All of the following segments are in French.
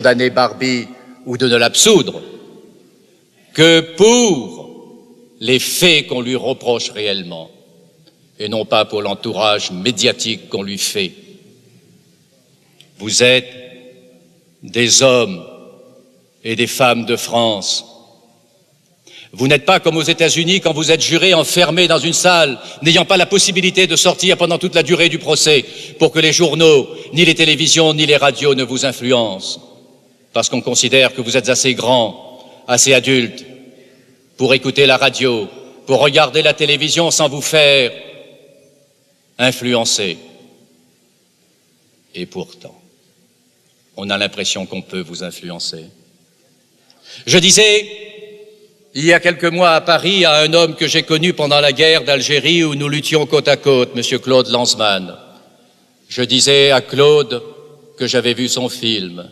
condamner Barbie ou de ne l'absoudre que pour les faits qu'on lui reproche réellement, et non pas pour l'entourage médiatique qu'on lui fait. Vous êtes des hommes et des femmes de France. Vous n'êtes pas comme aux États-Unis quand vous êtes jurés enfermés dans une salle, n'ayant pas la possibilité de sortir pendant toute la durée du procès pour que les journaux, ni les télévisions, ni les radios ne vous influencent, parce qu'on considère que vous êtes assez grands, assez adultes pour écouter la radio, pour regarder la télévision sans vous faire influencer. Et pourtant, on a l'impression qu'on peut vous influencer. Je disais, il y a quelques mois à Paris, à un homme que j'ai connu pendant la guerre d'Algérie où nous luttions côte à côte, M. Claude Lanzmann. Je disais à Claude que j'avais vu son film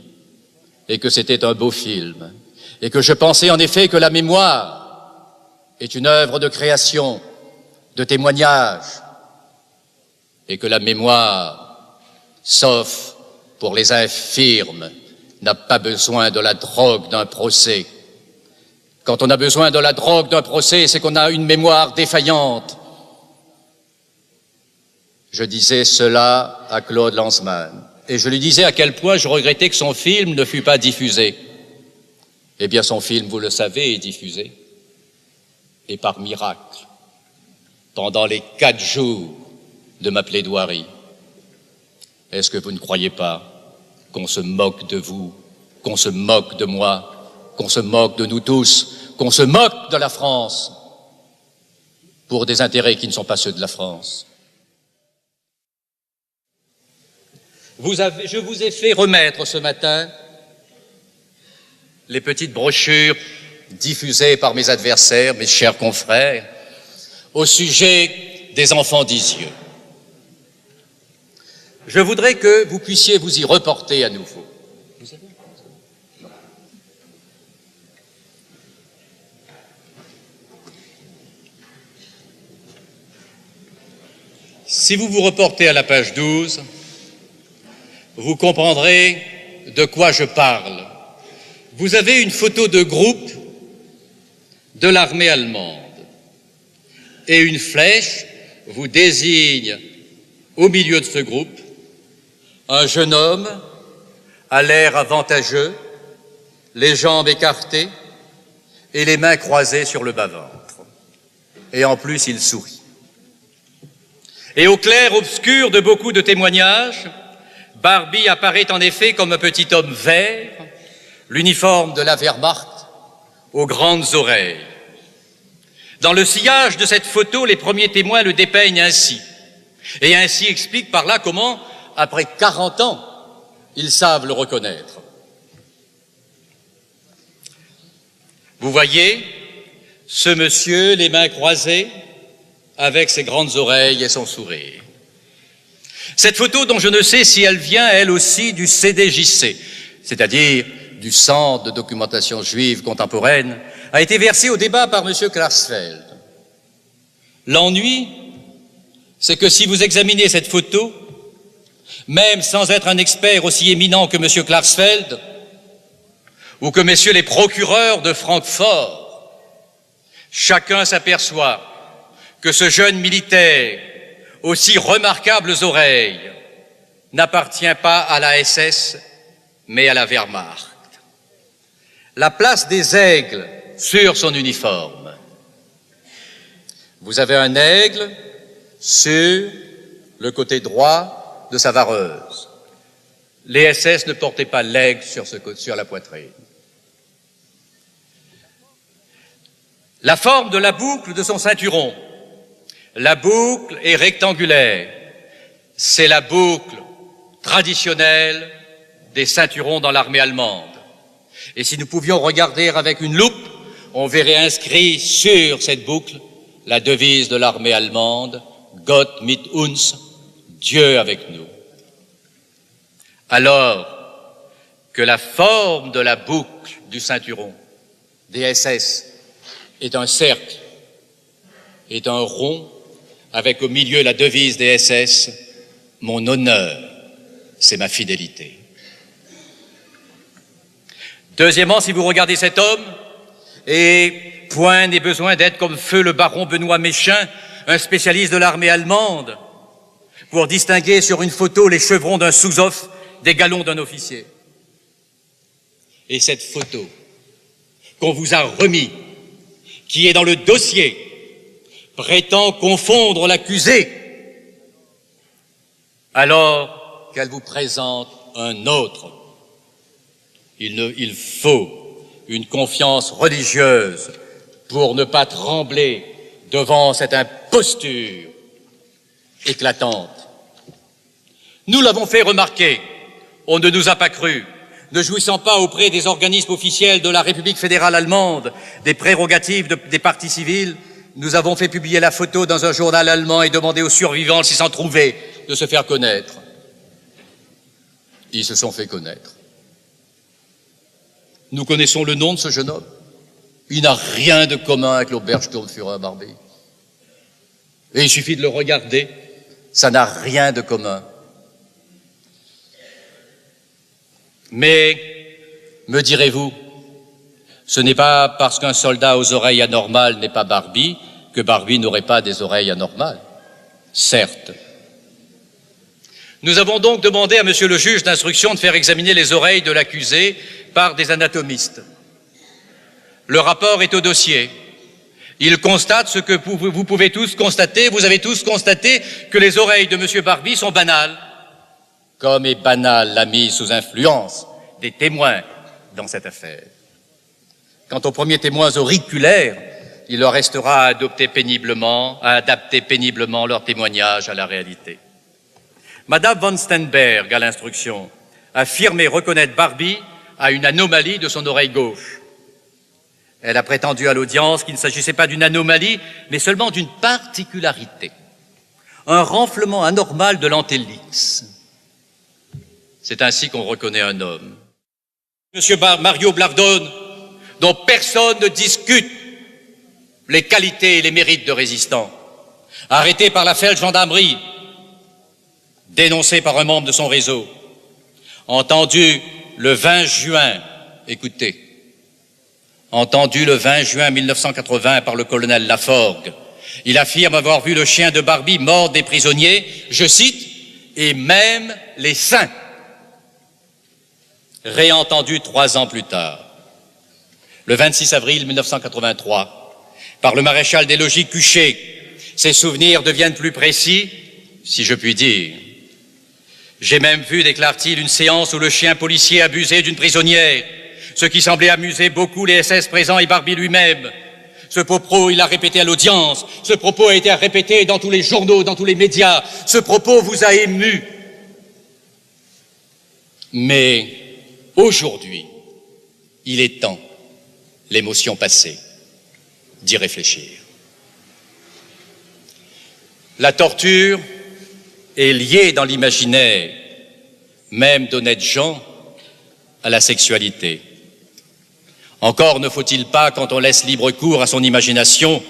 et que c'était un beau film et que je pensais en effet que la mémoire est une œuvre de création, de témoignage, et que la mémoire, sauf pour les infirmes, n'a pas besoin de la drogue d'un procès. Quand on a besoin de la drogue d'un procès, c'est qu'on a une mémoire défaillante. Je disais cela à Claude Lanzmann, et je lui disais à quel point je regrettais que son film ne fût pas diffusé. Eh bien, son film, vous le savez, est diffusé. Et par miracle, pendant les 4 jours de ma plaidoirie. Est-ce que vous ne croyez pas qu'on se moque de vous, qu'on se moque de moi, qu'on se moque de nous tous, qu'on se moque de la France pour des intérêts qui ne sont pas ceux de la France? Je vous ai fait remettre ce matin les petites brochures diffusées par mes adversaires, mes chers confrères, au sujet des enfants d'Isieux. Je voudrais que vous puissiez vous y reporter à nouveau. Si vous vous reportez à la page 12, vous comprendrez de quoi je parle. Vous avez une photo de groupe de l'armée allemande et une flèche vous désigne au milieu de ce groupe un jeune homme à l'air avantageux, les jambes écartées et les mains croisées sur le bas-ventre. Et en plus, il sourit. Et au clair-obscur de beaucoup de témoignages, Barbie apparaît en effet comme un petit homme vert, l'uniforme de la Wehrmacht, aux grandes oreilles. Dans le sillage de cette photo, les premiers témoins le dépeignent ainsi, et ainsi expliquent par là comment, après 40 ans, ils savent le reconnaître. Vous voyez, ce monsieur, les mains croisées, avec ses grandes oreilles et son sourire. Cette photo dont je ne sais si elle vient, elle aussi, du CDJC, c'est-à-dire du Centre de documentation juive contemporaine, a été versée au débat par M. Klarsfeld. L'ennui, c'est que si vous examinez cette photo, même sans être un expert aussi éminent que M. Klarsfeld ou que messieurs les procureurs de Francfort, chacun s'aperçoit que ce jeune militaire, aussi remarquables oreilles, n'appartient pas à la SS, mais à la Wehrmacht. La place des aigles sur son uniforme. Vous avez un aigle sur le côté droit de sa vareuse. Les SS ne portaient pas l'aigle sur la poitrine. La forme de la boucle de son ceinturon. La boucle est rectangulaire. C'est la boucle traditionnelle des ceinturons dans l'armée allemande. Et si nous pouvions regarder avec une loupe, on verrait inscrit sur cette boucle la devise de l'armée allemande, Gott mit uns, Dieu avec nous. Alors que la forme de la boucle du ceinturon des SS est un cercle, est un rond, avec au milieu la devise des SS, mon honneur, c'est ma fidélité. Deuxièmement, si vous regardez cet homme, et point n'est besoin d'être comme feu le baron Benoît Méchain, un spécialiste de l'armée allemande, pour distinguer sur une photo les chevrons d'un sous-off des galons d'un officier. Et cette photo qu'on vous a remise, qui est dans le dossier, prétend confondre l'accusé, alors qu'elle vous présente un autre. Il faut une confiance religieuse pour ne pas trembler devant cette imposture éclatante. Nous l'avons fait remarquer, on ne nous a pas cru. Ne jouissant pas auprès des organismes officiels de la République fédérale allemande des prérogatives des partis civils, nous avons fait publier la photo dans un journal allemand et demandé aux survivants, s'ils s'en trouvaient, de se faire connaître. Ils se sont fait connaître. Nous connaissons le nom de ce jeune homme. Il n'a rien de commun avec l'Obersturmführer Barbie. Et il suffit de le regarder, ça n'a rien de commun. Mais, me direz-vous, ce n'est pas parce qu'un soldat aux oreilles anormales n'est pas Barbie que Barbie n'aurait pas des oreilles anormales. Certes. Nous avons donc demandé à monsieur le juge d'instruction de faire examiner les oreilles de l'accusé par des anatomistes. Le rapport est au dossier. Il constate ce que vous pouvez tous constater, vous avez tous constaté que les oreilles de monsieur Barbie sont banales. Comme est banale la mise sous influence des témoins dans cette affaire. Quant aux premiers témoins auriculaires, il leur restera à adapter péniblement leur témoignage à la réalité. Madame von Steinberg, à l'instruction, affirmait reconnaître Barbie à une anomalie de son oreille gauche. Elle a prétendu à l'audience qu'il ne s'agissait pas d'une anomalie, mais seulement d'une particularité. Un renflement anormal de l'antellix. C'est ainsi qu'on reconnaît un homme. Monsieur Mario Blardone, dont personne ne discute les qualités et les mérites de résistant, arrêté par la Feldgendarmerie, dénoncé par un membre de son réseau, entendu le 20 juin, écoutez, entendu le 20 juin 1980 par le colonel Laforgue, il affirme avoir vu le chien de Barbie mordre des prisonniers, je cite, et même les seins. Réentendu 3 ans plus tard, le 26 avril 1983, par le maréchal des logis Cuchet, ses souvenirs deviennent plus précis, si je puis dire. J'ai même vu, déclare-t-il, une séance où le chien policier abusait d'une prisonnière, ce qui semblait amuser beaucoup les SS présents et Barbie lui-même. Ce propos, il l'a répété à l'audience, ce propos a été répété dans tous les journaux, dans tous les médias, ce propos vous a ému. Mais aujourd'hui, il est temps, l'émotion passée, d'y réfléchir. La torture est liée dans l'imaginaire, même d'honnêtes gens, à la sexualité. Encore ne faut-il pas, quand on laisse libre cours à son imagination,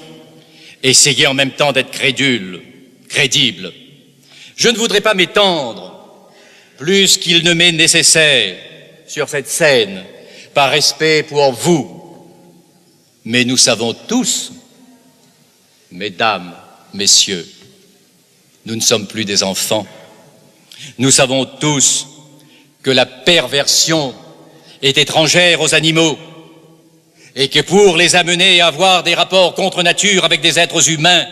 essayer en même temps d'être crédible. Je ne voudrais pas m'étendre plus qu'il ne m'est nécessaire sur cette scène, par respect pour vous. Mais nous savons tous, mesdames, messieurs, nous ne sommes plus des enfants. Nous savons tous que la perversion est étrangère aux animaux et que pour les amener à avoir des rapports contre nature avec des êtres humains,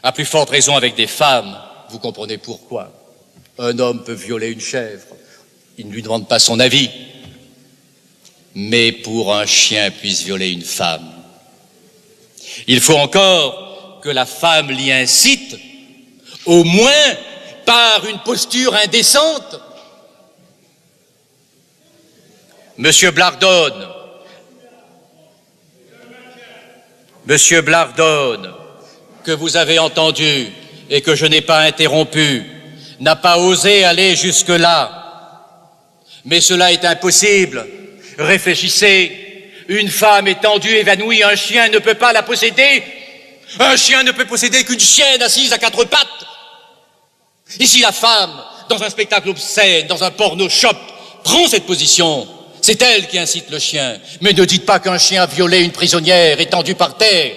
à plus forte raison avec des femmes, vous comprenez pourquoi. Un homme peut violer une chèvre, il ne lui demande pas son avis, mais pour un chien puisse violer une femme, il faut encore que la femme l'y incite, au moins par une posture indécente. Monsieur Blardone, que vous avez entendu et que je n'ai pas interrompu, n'a pas osé aller jusque-là. Mais cela est impossible. Réfléchissez, une femme étendue, évanouie, un chien ne peut pas la posséder. Un chien ne peut posséder qu'une chienne assise à 4 pattes. Et si la femme, dans un spectacle obscène, dans un porno shop, prend cette position, C'est elle qui incite le chien. Mais ne dites pas qu'un chien a violé une prisonnière étendue par terre.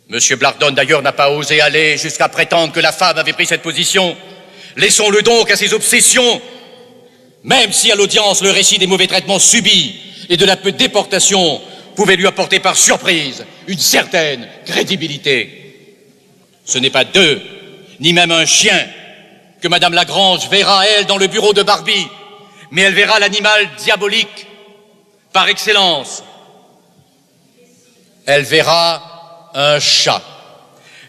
Monsieur Blardone, d'ailleurs, n'a pas osé aller jusqu'à prétendre que la femme avait pris cette position. Laissons-le donc à ses obsessions, même si à l'audience, le récit des mauvais traitements subis et de la déportation pouvait lui apporter par surprise une certaine crédibilité. Ce n'est pas d'eux, ni même un chien, que Madame Lagrange verra, elle, dans le bureau de Barbie, mais elle verra l'animal diabolique par excellence. Elle verra un chat,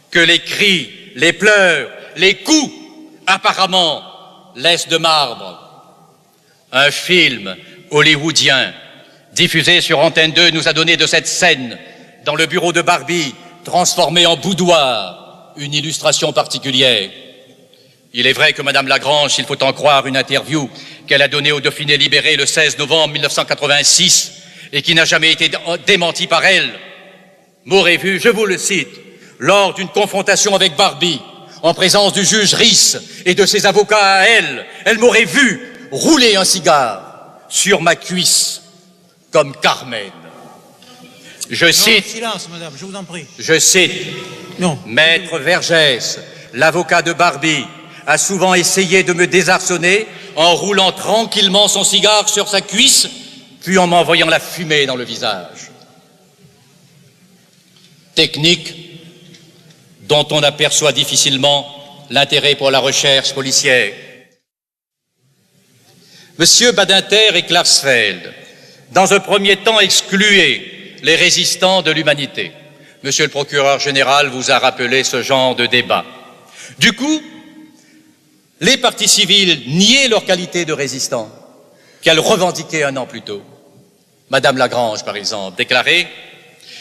que les cris, les pleurs, les coups, apparemment, laissent de marbre. Un film hollywoodien diffusé sur Antenne 2 nous a donné de cette scène dans le bureau de Barbie, transformée en boudoir, une illustration particulière. Il est vrai que Madame Lagrange, s'il faut en croire une interview qu'elle a donnée au Dauphiné Libéré le 16 novembre 1986 et qui n'a jamais été démentie par elle, m'aurait vu, je vous le cite, lors d'une confrontation avec Barbie, en présence du juge Riss et de ses avocats à elle m'aurait vu rouler un cigare sur ma cuisse comme Carmen. Je cite, silence, madame, je vous en prie. Je cite, non. Maître Vergès, l'avocat de Barbie, a souvent essayé de me désarçonner en roulant tranquillement son cigare sur sa cuisse, puis en m'envoyant la fumée dans le visage. Technique dont on aperçoit difficilement l'intérêt pour la recherche policière. Monsieur Badinter et Klarsfeld, dans un premier temps, excluez les résistants de l'humanité. Monsieur le procureur général vous a rappelé ce genre de débat. Du coup, les partis civils niaient leur qualité de résistants qu'elles revendiquaient un an plus tôt. Madame Lagrange, par exemple, déclarait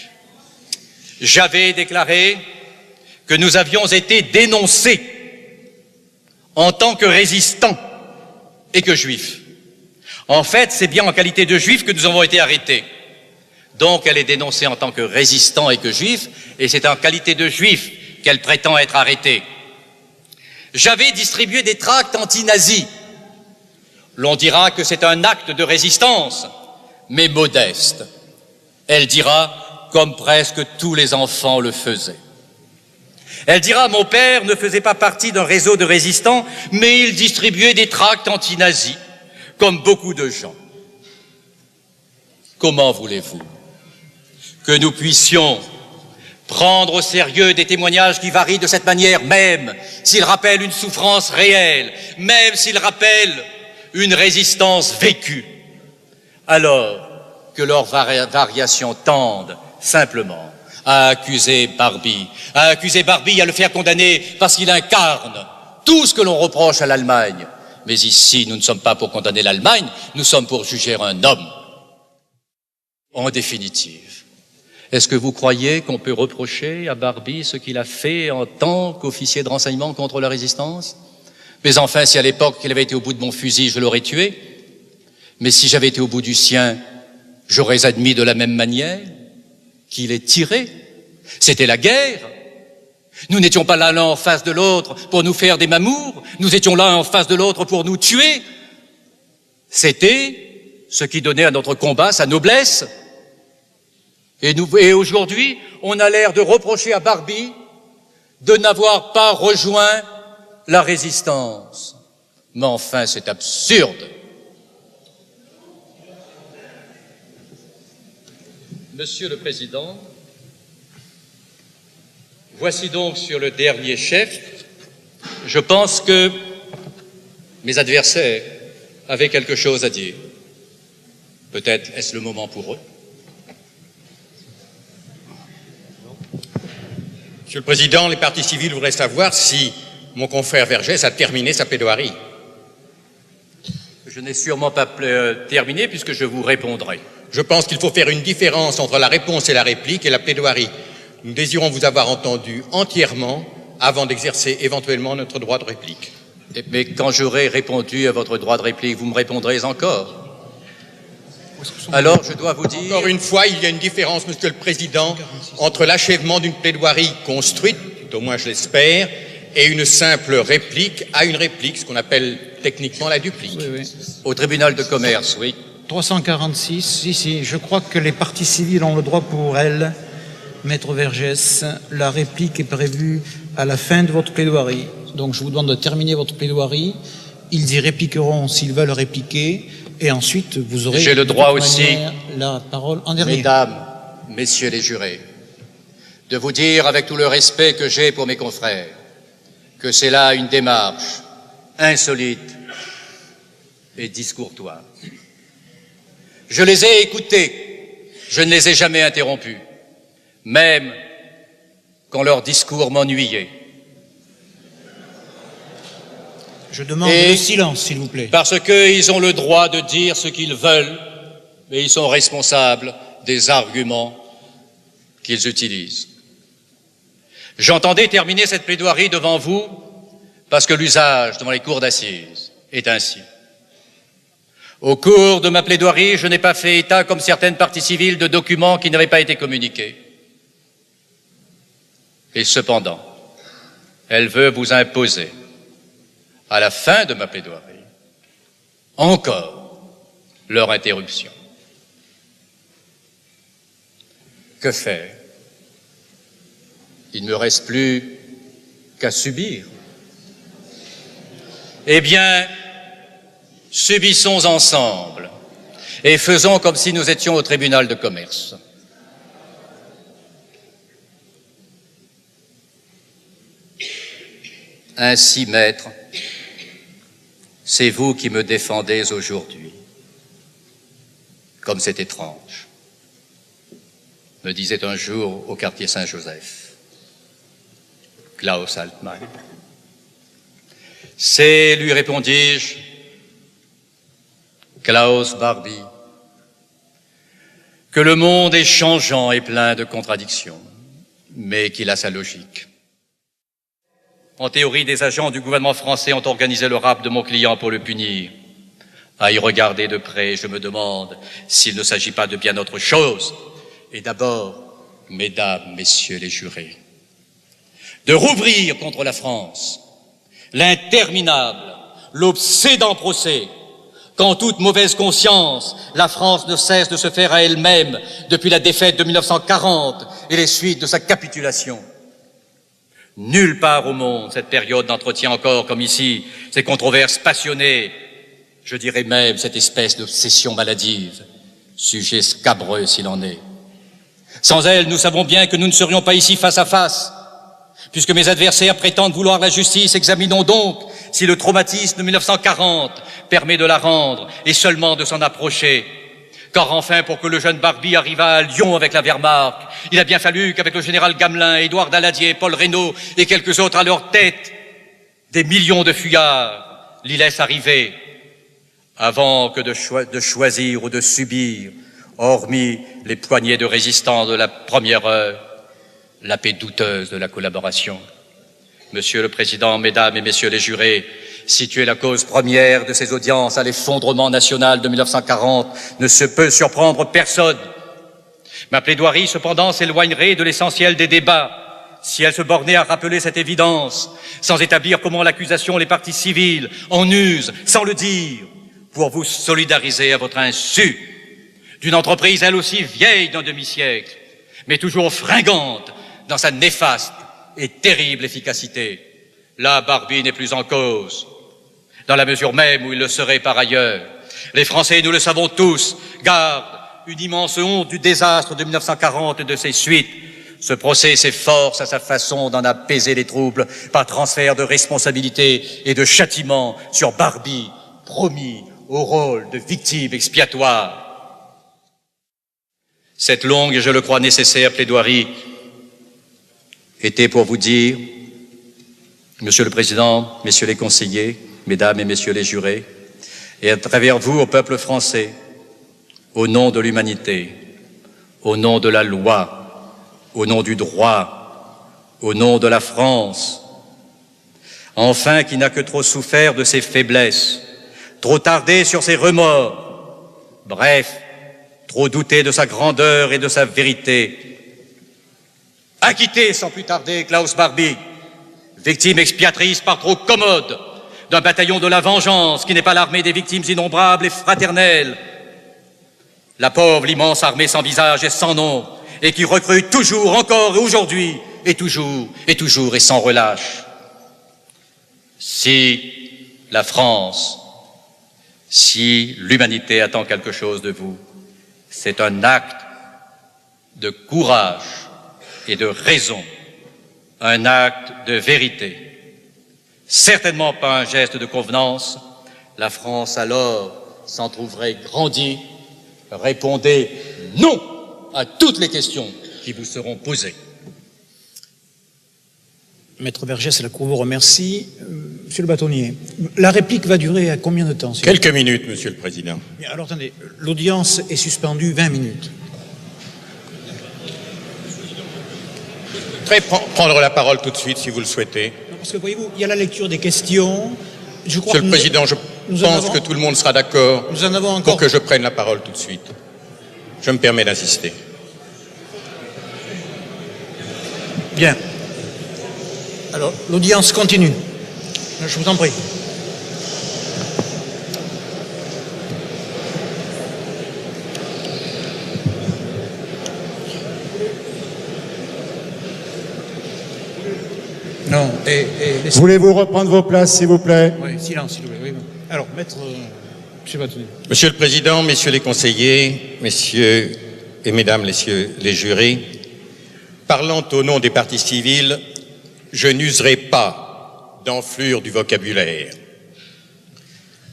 « J'avais déclaré que nous avions été dénoncés en tant que résistants et que juifs. En fait, c'est bien en qualité de juifs que nous avons été arrêtés. Donc, elle est dénoncée en tant que résistant et que juif, et c'est en qualité de juif qu'elle prétend être arrêtée. J'avais distribué des tracts anti-nazis. L'on dira que c'est un acte de résistance, mais modeste. Elle dira, comme presque tous les enfants le faisaient. Elle dira, mon père ne faisait pas partie d'un réseau de résistants, mais il distribuait des tracts anti-nazis, comme beaucoup de gens. Comment voulez-vous que nous puissions prendre au sérieux des témoignages qui varient de cette manière, même s'ils rappellent une souffrance réelle, même s'ils rappellent une résistance vécue, alors que leurs variations tendent simplement à accuser Barbie, à le faire condamner parce qu'il incarne tout ce que l'on reproche à l'Allemagne. Mais ici, nous ne sommes pas pour condamner l'Allemagne, nous sommes pour juger un homme. En définitive, est-ce que vous croyez qu'on peut reprocher à Barbie ce qu'il a fait en tant qu'officier de renseignement contre la résistance? Mais enfin, si à l'époque il avait été au bout de mon fusil, je l'aurais tué. Mais si j'avais été au bout du sien, j'aurais admis de la même manière qu'il est tiré. C'était la guerre. Nous n'étions pas là l'un en face de l'autre pour nous faire des mamours. Nous étions là en face de l'autre pour nous tuer. C'était ce qui donnait à notre combat sa noblesse. Et aujourd'hui, on a l'air de reprocher à Barbie de n'avoir pas rejoint la résistance. Mais enfin, c'est absurde. Monsieur le Président, voici donc sur le dernier chef. Je pense que mes adversaires avaient quelque chose à dire. Peut-être est-ce le moment pour eux. Monsieur le Président, les partis civils voudraient savoir si mon confrère Vergès a terminé sa plaidoirie. Je n'ai sûrement pas terminé puisque je vous répondrai. Je pense qu'il faut faire une différence entre la réponse et la réplique et la plaidoirie. Nous désirons vous avoir entendu entièrement avant d'exercer éventuellement notre droit de réplique. Mais quand j'aurai répondu à votre droit de réplique, vous me répondrez encore. Alors, je dois vous dire... Encore une fois, il y a une différence, Monsieur le Président, entre l'achèvement d'une plaidoirie construite, au moins je l'espère, et une simple réplique à une réplique, ce qu'on appelle techniquement la duplique. Oui. Au tribunal de commerce, oui. 346, si, je crois que les parties civiles ont le droit pour elles. Maître Vergès, la réplique est prévue à la fin de votre plaidoirie. Donc je vous demande de terminer votre plaidoirie. Ils y répliqueront s'ils veulent répliquer. Et ensuite, vous aurez... J'ai le droit aussi, la parole en dernier. Mesdames, Messieurs les jurés, de vous dire avec tout le respect que j'ai pour mes confrères que c'est là une démarche insolite et discourtoise. Je les ai écoutés, je ne les ai jamais interrompus, même quand leur discours m'ennuyait. Je demande le silence, s'il vous plaît. Parce qu'ils ont le droit de dire ce qu'ils veulent, mais ils sont responsables des arguments qu'ils utilisent. J'entendais terminer cette plaidoirie devant vous parce que l'usage devant les cours d'assises est ainsi. Au cours de ma plaidoirie, je n'ai pas fait état, comme certaines parties civiles, de documents qui n'avaient pas été communiqués. Et cependant, elle veut vous imposer, à la fin de ma plaidoirie, encore leur interruption. Que faire? Il ne me reste plus qu'à subir. Eh bien, subissons ensemble et faisons comme si nous étions au tribunal de commerce. Ainsi, maître, c'est vous qui me défendez aujourd'hui. Comme c'est étrange, me disait un jour au quartier Saint-Joseph Klaus Altmann. C'est, lui répondis-je, Klaus Barbie, que le monde est changeant et plein de contradictions, mais qu'il a sa logique. En théorie, des agents du gouvernement français ont organisé le rap de mon client pour le punir. À y regarder de près, je me demande s'il ne s'agit pas de bien autre chose. Et d'abord, mesdames, messieurs les jurés, de rouvrir contre la France l'interminable, l'obsédant procès, qu'en toute mauvaise conscience, la France ne cesse de se faire à elle-même depuis la défaite de 1940 et les suites de sa capitulation. Nulle part au monde cette période n'entretient encore, comme ici, ces controverses passionnées, je dirais même cette espèce d'obsession maladive, sujet scabreux s'il en est. Sans elle, nous savons bien que nous ne serions pas ici face à face. Puisque mes adversaires prétendent vouloir la justice, examinons donc si le traumatisme de 1940 permet de la rendre et seulement de s'en approcher. Car enfin, pour que le jeune Barbie arrivât à Lyon avec la Wehrmacht, il a bien fallu qu'avec le général Gamelin, Édouard Daladier, Paul Reynaud et quelques autres à leur tête, des millions de fuyards l'y laissent arriver, avant que de choisir ou de subir, hormis les poignées de résistants de la première heure, la paix douteuse de la collaboration. Monsieur le Président, Mesdames et Messieurs les jurés, situer la cause première de ces audiences à l'effondrement national de 1940 ne se peut surprendre personne. Ma plaidoirie, cependant, s'éloignerait de l'essentiel des débats si elle se bornait à rappeler cette évidence, sans établir comment l'accusation, les parties civiles en usent, sans le dire, pour vous solidariser à votre insu d'une entreprise elle aussi vieille d'un demi-siècle, mais toujours fringante dans sa néfaste et terrible efficacité. Là, Barbie n'est plus en cause, dans la mesure même où il le serait par ailleurs. Les Français, nous le savons tous, gardent une immense honte du désastre de 1940 et de ses suites. Ce procès s'efforce à sa façon d'en apaiser les troubles par transfert de responsabilité et de châtiment sur Barbie, promis au rôle de victime expiatoire. Cette longue et, je le crois, nécessaire plaidoirie était pour vous dire, Monsieur le Président, Messieurs les conseillers, Mesdames et Messieurs les jurés, et à travers vous au peuple français, au nom de l'humanité, au nom de la loi, au nom du droit, au nom de la France, enfin qui n'a que trop souffert de ses faiblesses, trop tardé sur ses remords, bref, trop douté de sa grandeur et de sa vérité. Acquittez sans plus tarder Klaus Barbie, victime expiatrice par trop commode d'un bataillon de la vengeance qui n'est pas l'armée des victimes innombrables et fraternelles. La pauvre, l'immense armée sans visage et sans nom, et qui recrute toujours, encore et aujourd'hui, et toujours et sans relâche. Si la France, si l'humanité attend quelque chose de vous, c'est un acte de courage et de raison, un acte de vérité. Certainement pas un geste de convenance. La France alors s'en trouverait grandie. Répondez non à toutes les questions qui vous seront posées. Maître Vergès, la Cour vous remercie. Monsieur le bâtonnier, la réplique va durer à combien de temps? Quelques minutes, Monsieur le Président. Bien, alors attendez, l'audience est suspendue 20 minutes. Je vais prendre la parole tout de suite, si vous le souhaitez. Non, parce que voyez-vous, il y a la lecture des questions. Je crois Monsieur le Président, je pense que tout le monde sera d'accord pour que je prenne la parole tout de suite. Je me permets d'insister. Bien. Alors, l'audience continue. Je vous en prie. Non, Voulez-vous reprendre vos places, s'il vous plaît? Oui, silence, s'il vous plaît. Oui. Alors, maître, monsieur Bâtonnier. Monsieur le Président, messieurs les conseillers, messieurs et mesdames, messieurs les jurés, parlant au nom des parties civiles, je n'userai pas d'enflure du vocabulaire.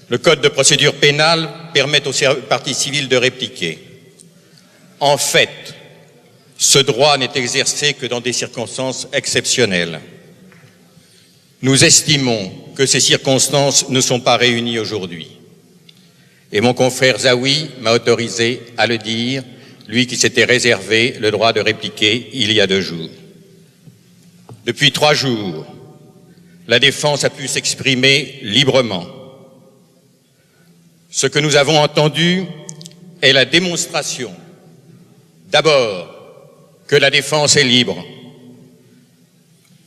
Le Code de procédure pénale permet aux parties civiles de répliquer. En fait, ce droit n'est exercé que dans des circonstances exceptionnelles. Nous estimons que ces circonstances ne sont pas réunies aujourd'hui. Et mon confrère Zaoui m'a autorisé à le dire, lui qui s'était réservé le droit de répliquer il y a 2 jours. Depuis 3 jours, la défense a pu s'exprimer librement. Ce que nous avons entendu est la démonstration, d'abord, que la défense est libre.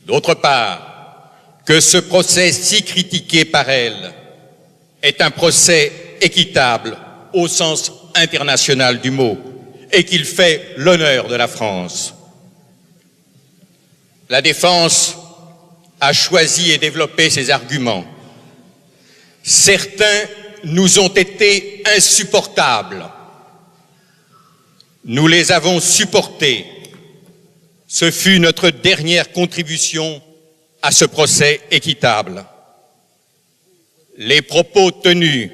D'autre part, que ce procès si critiqué par elle est un procès équitable au sens international du mot et qu'il fait l'honneur de la France. La défense a choisi et développé ses arguments. Certains nous ont été insupportables. Nous les avons supportés. Ce fut notre dernière contribution à ce procès équitable. Les propos tenus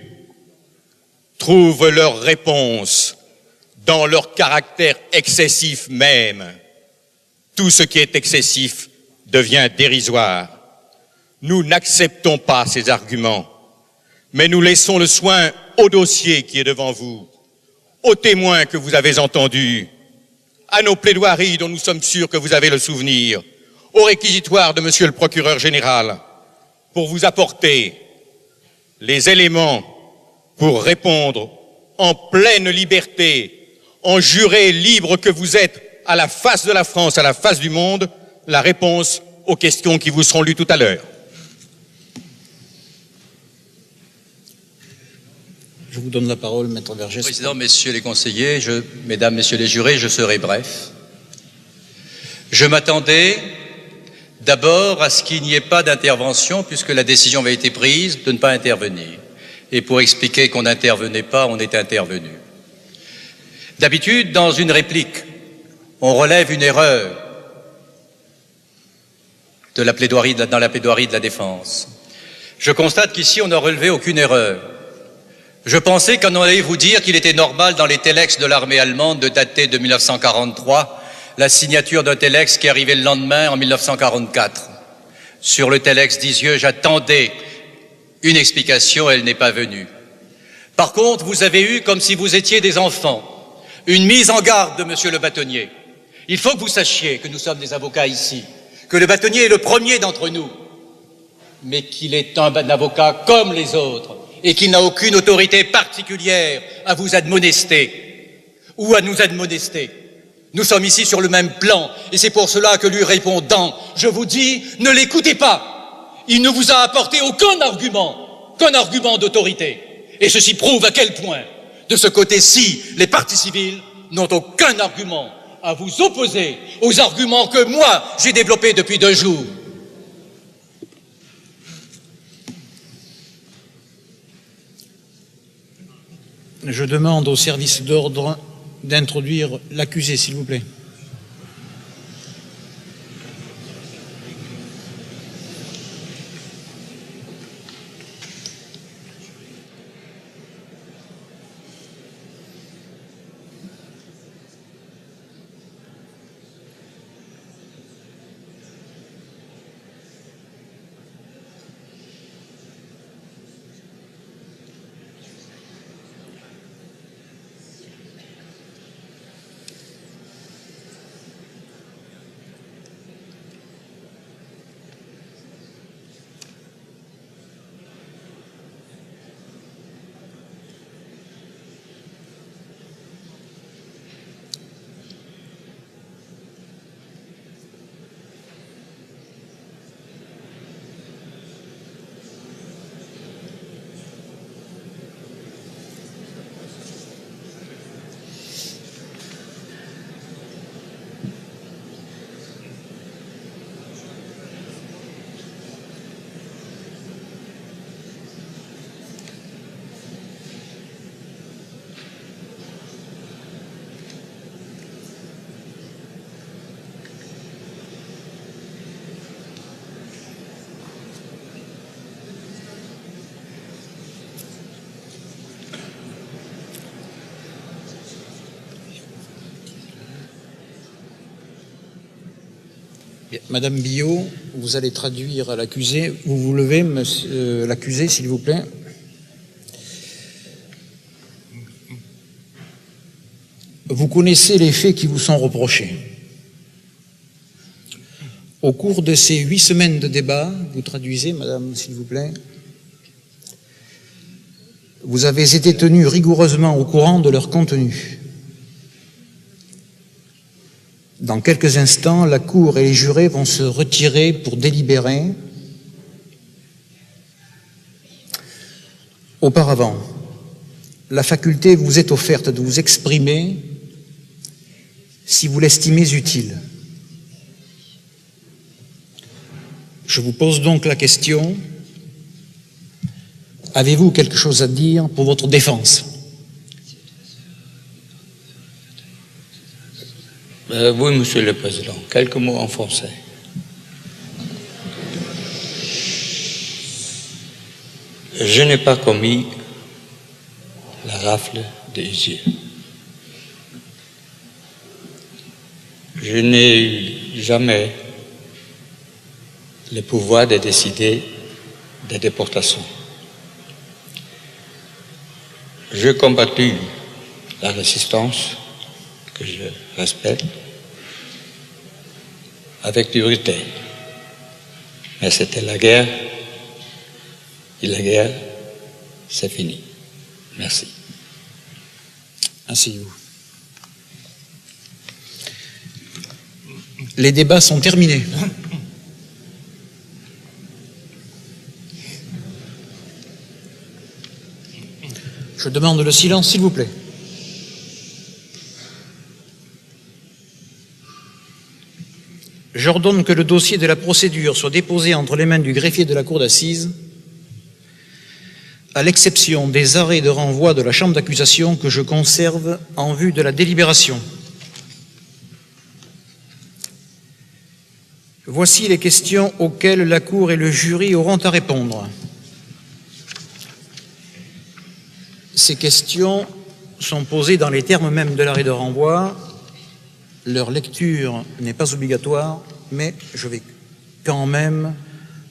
trouvent leur réponse dans leur caractère excessif même. Tout ce qui est excessif devient dérisoire. Nous n'acceptons pas ces arguments, mais nous laissons le soin au dossier qui est devant vous, aux témoins que vous avez entendus, à nos plaidoiries dont nous sommes sûrs que vous avez le souvenir, au réquisitoire de Monsieur le procureur général, pour vous apporter les éléments pour répondre en pleine liberté, en juré libre que vous êtes à la face de la France, à la face du monde, la réponse aux questions qui vous seront lues tout à l'heure. Je vous donne la parole, maître Vergès. Président, messieurs les conseillers, mesdames, messieurs les jurés, je serai bref. Je m'attendais d'abord à ce qu'il n'y ait pas d'intervention, puisque la décision avait été prise de ne pas intervenir. Et pour expliquer qu'on n'intervenait pas, on est intervenu. D'habitude, dans une réplique, on relève une erreur dans la plaidoirie de la défense. Je constate qu'ici, on n'a relevé aucune erreur. Je pensais qu'on allait vous dire qu'il était normal dans les télex de l'armée allemande de dater de 1943 la signature d'un télex qui arrivait le lendemain en 1944. Sur le télex d'Isieux, j'attendais une explication, elle n'est pas venue. Par contre, vous avez eu, comme si vous étiez des enfants, une mise en garde de Monsieur le bâtonnier. Il faut que vous sachiez que nous sommes des avocats ici, que le bâtonnier est le premier d'entre nous, mais qu'il est un avocat comme les autres et qu'il n'a aucune autorité particulière à vous admonester ou à nous admonester. Nous sommes ici sur le même plan, et c'est pour cela que lui répondant, je vous dis, ne l'écoutez pas. Il ne vous a apporté aucun argument d'autorité. Et ceci prouve à quel point, de ce côté-ci, les partis civils n'ont aucun argument à vous opposer aux arguments que moi, j'ai développés depuis 2 jours. Je demande au service d'ordre d'introduire l'accusé, s'il vous plaît. Madame Billot, vous allez traduire à l'accusé. Vous vous levez, monsieur l'accusé, s'il vous plaît. Vous connaissez les faits qui vous sont reprochés. Au cours de ces 8 semaines de débat, vous traduisez, madame, s'il vous plaît, vous avez été tenu rigoureusement au courant de leur contenu. Dans quelques instants, la Cour et les jurés vont se retirer pour délibérer. Auparavant, la faculté vous est offerte de vous exprimer si vous l'estimez utile. Je vous pose donc la question, avez-vous quelque chose à dire pour votre défense ? Oui, Monsieur le Président. Quelques mots en français. Je n'ai pas commis la rafle des yeux. Je n'ai eu jamais le pouvoir de décider des déportations. J'ai combattu la résistance, que je respecte, avec dureté. Mais c'était la guerre, et la guerre, c'est fini. Merci. Asseyez-vous. Les débats sont terminés. Je demande le silence, s'il vous plaît. J'ordonne que le dossier de la procédure soit déposé entre les mains du greffier de la cour d'assises, à l'exception des arrêts de renvoi de la chambre d'accusation que je conserve en vue de la délibération. Voici les questions auxquelles la Cour et le jury auront à répondre. Ces questions sont posées dans les termes mêmes de l'arrêt de renvoi. Leur lecture n'est pas obligatoire, mais je vais quand même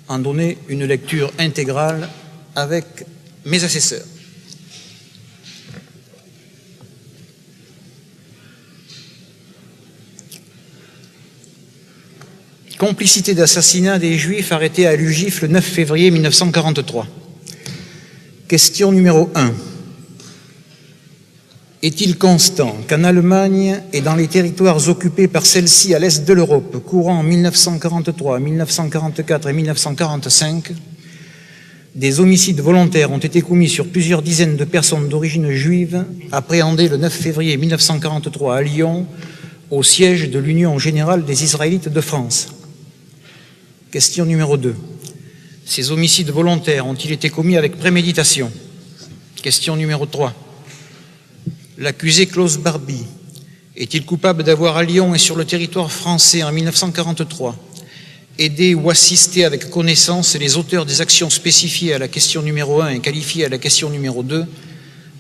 en donner une lecture intégrale avec mes assesseurs. Complicité d'assassinat des Juifs arrêtés à l'UGIF le 9 février 1943. Question numéro 1. Est-il constant qu'en Allemagne et dans les territoires occupés par celle-ci à l'est de l'Europe, courant en 1943, 1944 et 1945, des homicides volontaires ont été commis sur plusieurs dizaines de personnes d'origine juive, appréhendées le 9 février 1943 à Lyon, au siège de l'Union générale des Israélites de France? Question numéro 2. Ces homicides volontaires ont-ils été commis avec préméditation? Question numéro 3. L'accusé Klaus Barbie est-il coupable d'avoir à Lyon et sur le territoire français en 1943 aidé ou assisté avec connaissance les auteurs des actions spécifiées à la question numéro 1 et qualifiées à la question numéro 2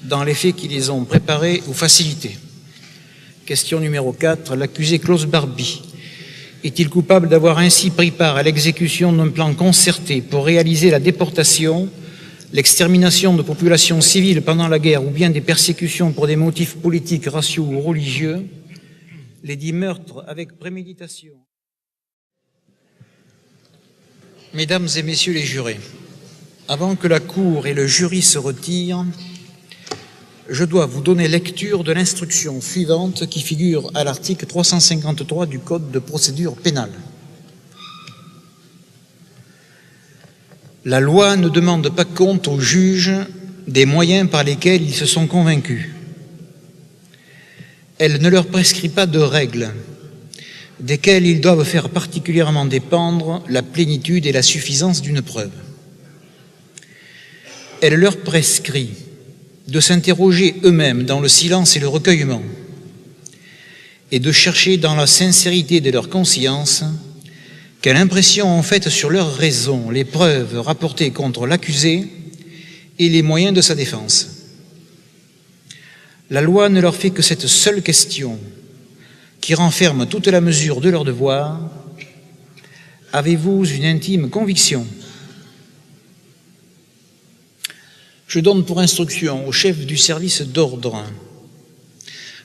dans les faits qui les ont préparés ou facilités? Question numéro 4. L'accusé Klaus Barbie est-il coupable d'avoir ainsi pris part à l'exécution d'un plan concerté pour réaliser la déportation, l'extermination de populations civiles pendant la guerre ou bien des persécutions pour des motifs politiques, raciaux ou religieux, les dits meurtres avec préméditation? Mesdames et messieurs les jurés, avant que la Cour et le jury se retirent, je dois vous donner lecture de l'instruction suivante qui figure à l'article 353 du Code de procédure pénale. La loi ne demande pas compte aux juges des moyens par lesquels ils se sont convaincus. Elle ne leur prescrit pas de règles, desquelles ils doivent faire particulièrement dépendre la plénitude et la suffisance d'une preuve. Elle leur prescrit de s'interroger eux-mêmes dans le silence et le recueillement, et de chercher dans la sincérité de leur conscience quelle impression ont faite sur leur raison les preuves rapportées contre l'accusé et les moyens de sa défense. La loi ne leur fait que cette seule question qui renferme toute la mesure de leur devoir. Avez-vous une intime conviction? Je donne pour instruction au chef du service d'ordre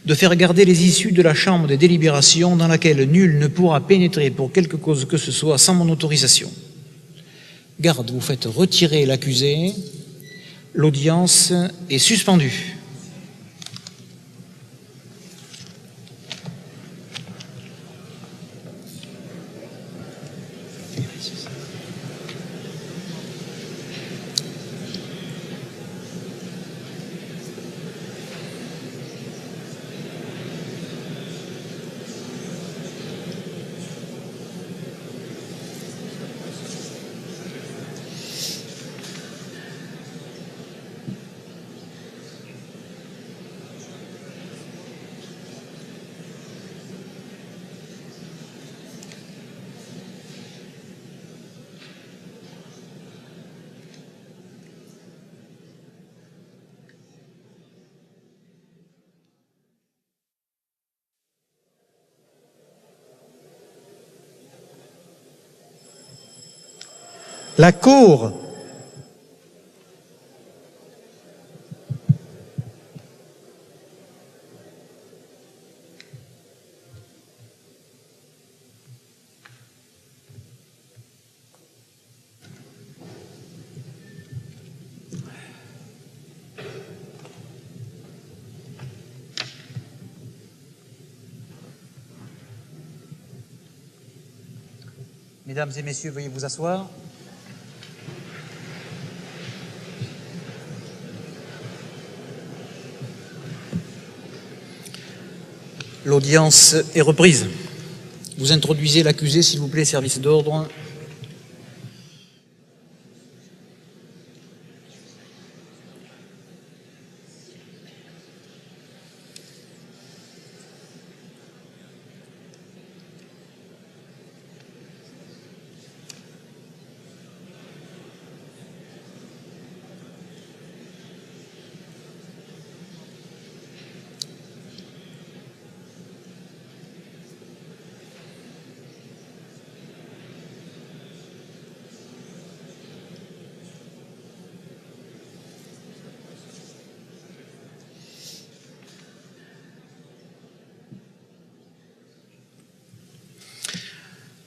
de faire garder les issues de la chambre des délibérations dans laquelle nul ne pourra pénétrer pour quelque cause que ce soit sans mon autorisation. Garde, vous faites retirer l'accusé. L'audience est suspendue. La Cour. Mesdames et messieurs, veuillez vous asseoir. L'audience est reprise. Vous introduisez l'accusé, s'il vous plaît, service d'ordre.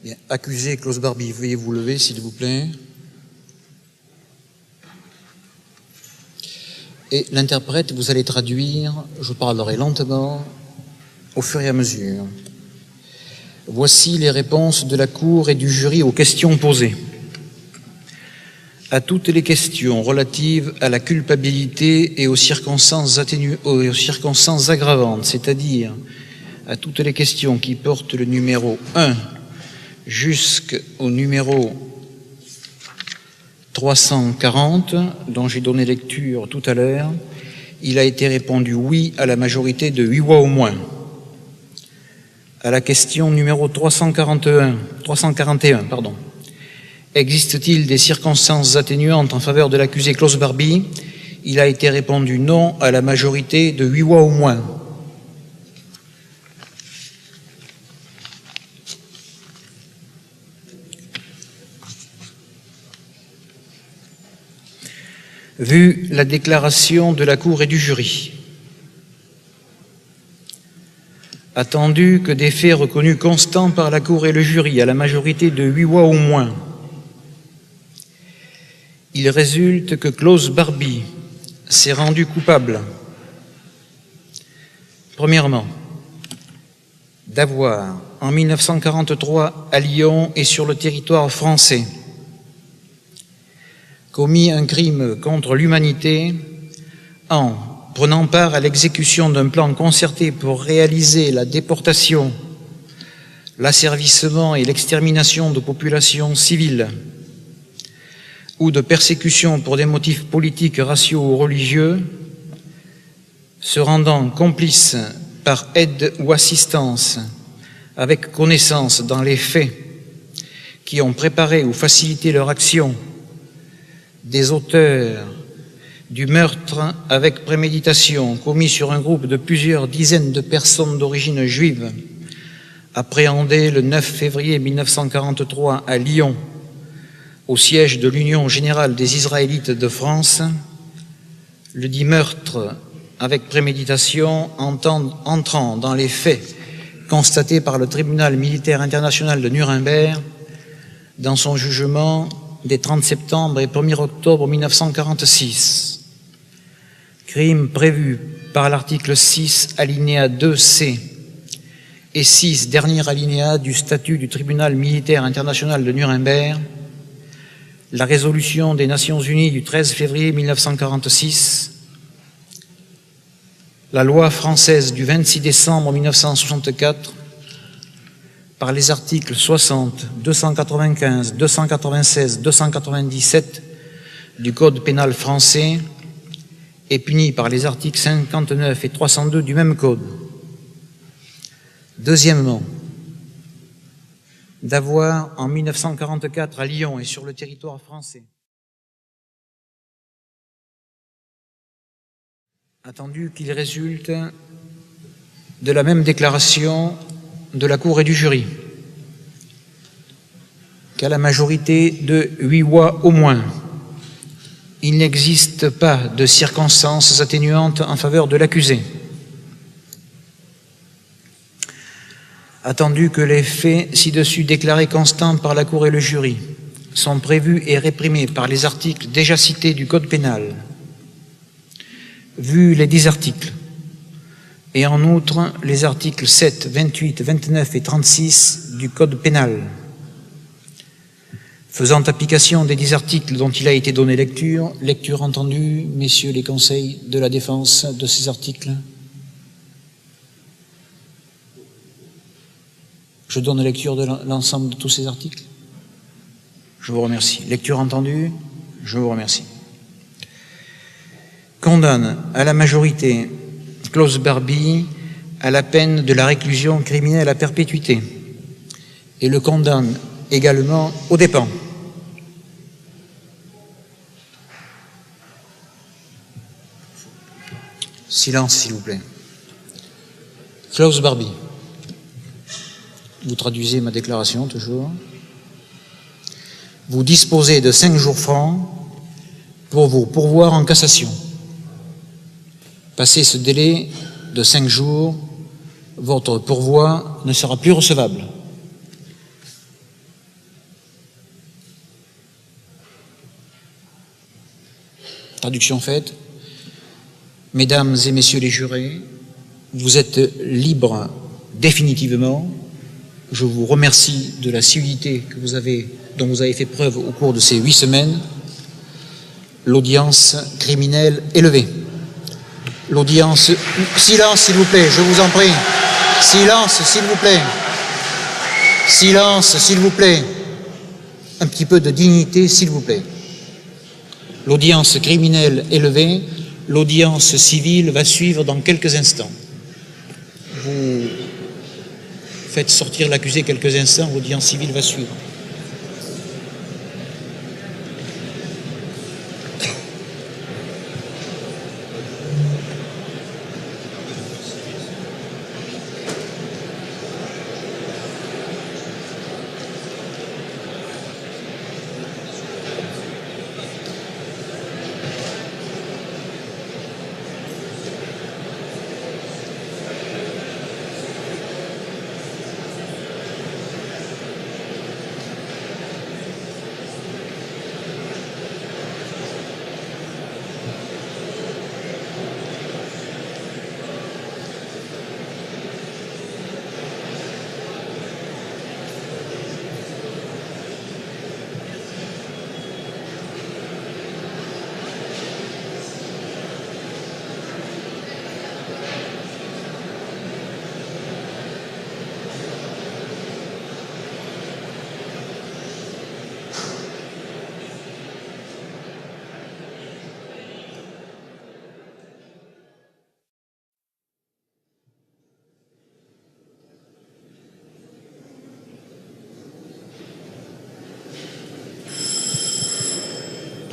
Bien. Accusé Klaus Barbie, veuillez vous lever, s'il vous plaît. Et l'interprète, vous allez traduire, je parlerai lentement, au fur et à mesure. Voici les réponses de la Cour et du jury aux questions posées. À toutes les questions relatives à la culpabilité et aux circonstances aggravantes, c'est-à-dire à toutes les questions qui portent le numéro 1 jusqu'au numéro 340, dont j'ai donné lecture tout à l'heure, il a été répondu oui à la majorité de 8 voix au moins. À la question numéro 341, existe-t-il des circonstances atténuantes en faveur de l'accusé Klaus Barbie? Il a été répondu non à la majorité de 8 voix au moins. Vu la déclaration de la Cour et du jury, attendu que des faits reconnus constants par la Cour et le jury à la majorité de 8 voix au moins, il résulte que Klaus Barbie s'est rendu coupable, premièrement, d'avoir, en 1943, à Lyon et sur le territoire français, commis un crime contre l'humanité en prenant part à l'exécution d'un plan concerté pour réaliser la déportation, l'asservissement et l'extermination de populations civiles ou de persécution pour des motifs politiques, raciaux ou religieux, se rendant complice par aide ou assistance avec connaissance dans les faits qui ont préparé ou facilité leur action des auteurs du meurtre avec préméditation commis sur un groupe de plusieurs dizaines de personnes d'origine juive, appréhendées le 9 février 1943 à Lyon, au siège de l'Union générale des Israélites de France, le dit meurtre avec préméditation entrant dans les faits constatés par le tribunal militaire international de Nuremberg dans son jugement des 30 septembre et 1er octobre 1946. Crime prévu par l'article 6, alinéa 2C et 6, dernier alinéa du statut du tribunal militaire international de Nuremberg, la résolution des Nations Unies du 13 février 1946, la loi française du 26 décembre 1964, par les articles 60, 295, 296, 297 du Code pénal français est puni par les articles 59 et 302 du même Code. Deuxièmement, d'avoir, en 1944 à Lyon et sur le territoire français, attendu qu'il résulte de la même déclaration de la Cour et du jury, qu'à la majorité de 8 voix au moins, il n'existe pas de circonstances atténuantes en faveur de l'accusé. Attendu que les faits ci-dessus déclarés constants par la Cour et le jury sont prévus et réprimés par les articles déjà cités du Code pénal, vu les 10 articles, et en outre les articles 7, 28, 29 et 36 du Code pénal. Faisant application des 10 articles dont il a été donné lecture entendue, messieurs les conseils de la défense de ces articles. Je donne lecture de l'ensemble de tous ces articles. Je vous remercie. Lecture entendue, je vous remercie. Condamne à la majorité Klaus Barbie à la peine de la réclusion criminelle à perpétuité et le condamne également aux dépens. Silence, s'il vous plaît. Klaus Barbie, vous traduisez ma déclaration toujours. Vous disposez de 5 jours francs pour vous pourvoir en cassation. Passé ce délai de 5 jours, votre pourvoi ne sera plus recevable. Traduction faite. Mesdames et messieurs les jurés, vous êtes libres définitivement. Je vous remercie de la civilité dont vous avez fait preuve au cours de ces 8 semaines. L'audience criminelle est levée. L'audience... Silence, s'il vous plaît, je vous en prie. Silence, s'il vous plaît. Silence, s'il vous plaît. Un petit peu de dignité, s'il vous plaît. L'audience criminelle est levée. L'audience civile va suivre dans quelques instants. Vous faites sortir l'accusé quelques instants, l'audience civile va suivre.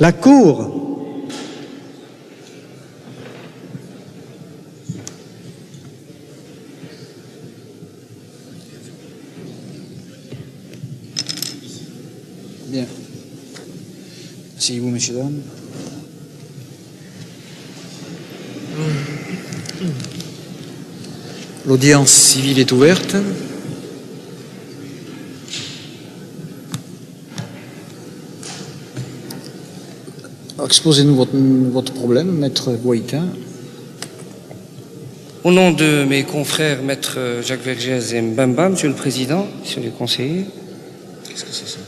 La Cour Bien. Asseyez-vous, messieurs, dames. L'audience civile est ouverte. Exposez-nous votre problème, maître Boïta. Au nom de mes confrères, maître Jacques Vergès et Mbemba, monsieur le président, monsieur les conseillers, Qu'est-ce que c'est ça?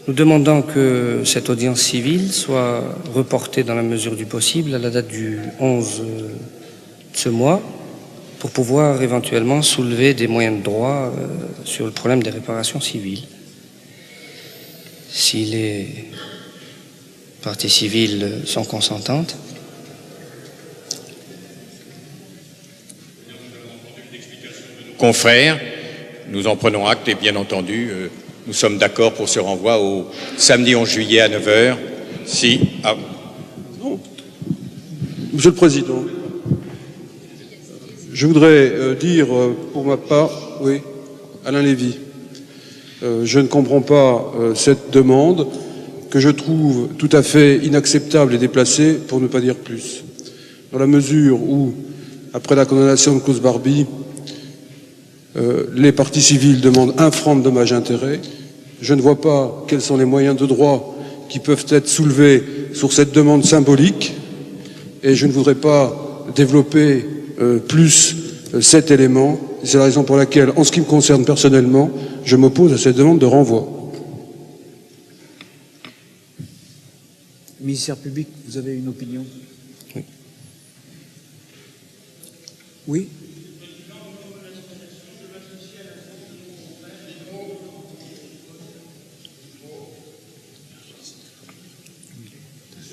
nous demandons que cette audience civile soit reportée dans la mesure du possible à la date du 11 de ce mois pour pouvoir éventuellement soulever des moyens de droit sur le problème des réparations civiles. Si les parties civiles sont consentantes. Confrères, nous en prenons acte et bien entendu, nous sommes d'accord pour ce renvoi au samedi 11 juillet à 9h. Si. Ah. Non. Monsieur le Président, je voudrais dire pour ma part, oui, Alain Lévy, je ne comprends pas cette demande que je trouve tout à fait inacceptable et déplacée, pour ne pas dire plus. Dans la mesure où, après la condamnation de Klaus Barbie, les parties civiles demandent 1 franc de dommages-intérêts, je ne vois pas quels sont les moyens de droit qui peuvent être soulevés sur cette demande symbolique, et je ne voudrais pas développer plus cet élément. C'est la raison pour laquelle, en ce qui me concerne personnellement, je m'oppose à cette demande de renvoi. Ministère public, vous avez une opinion? Oui. Oui?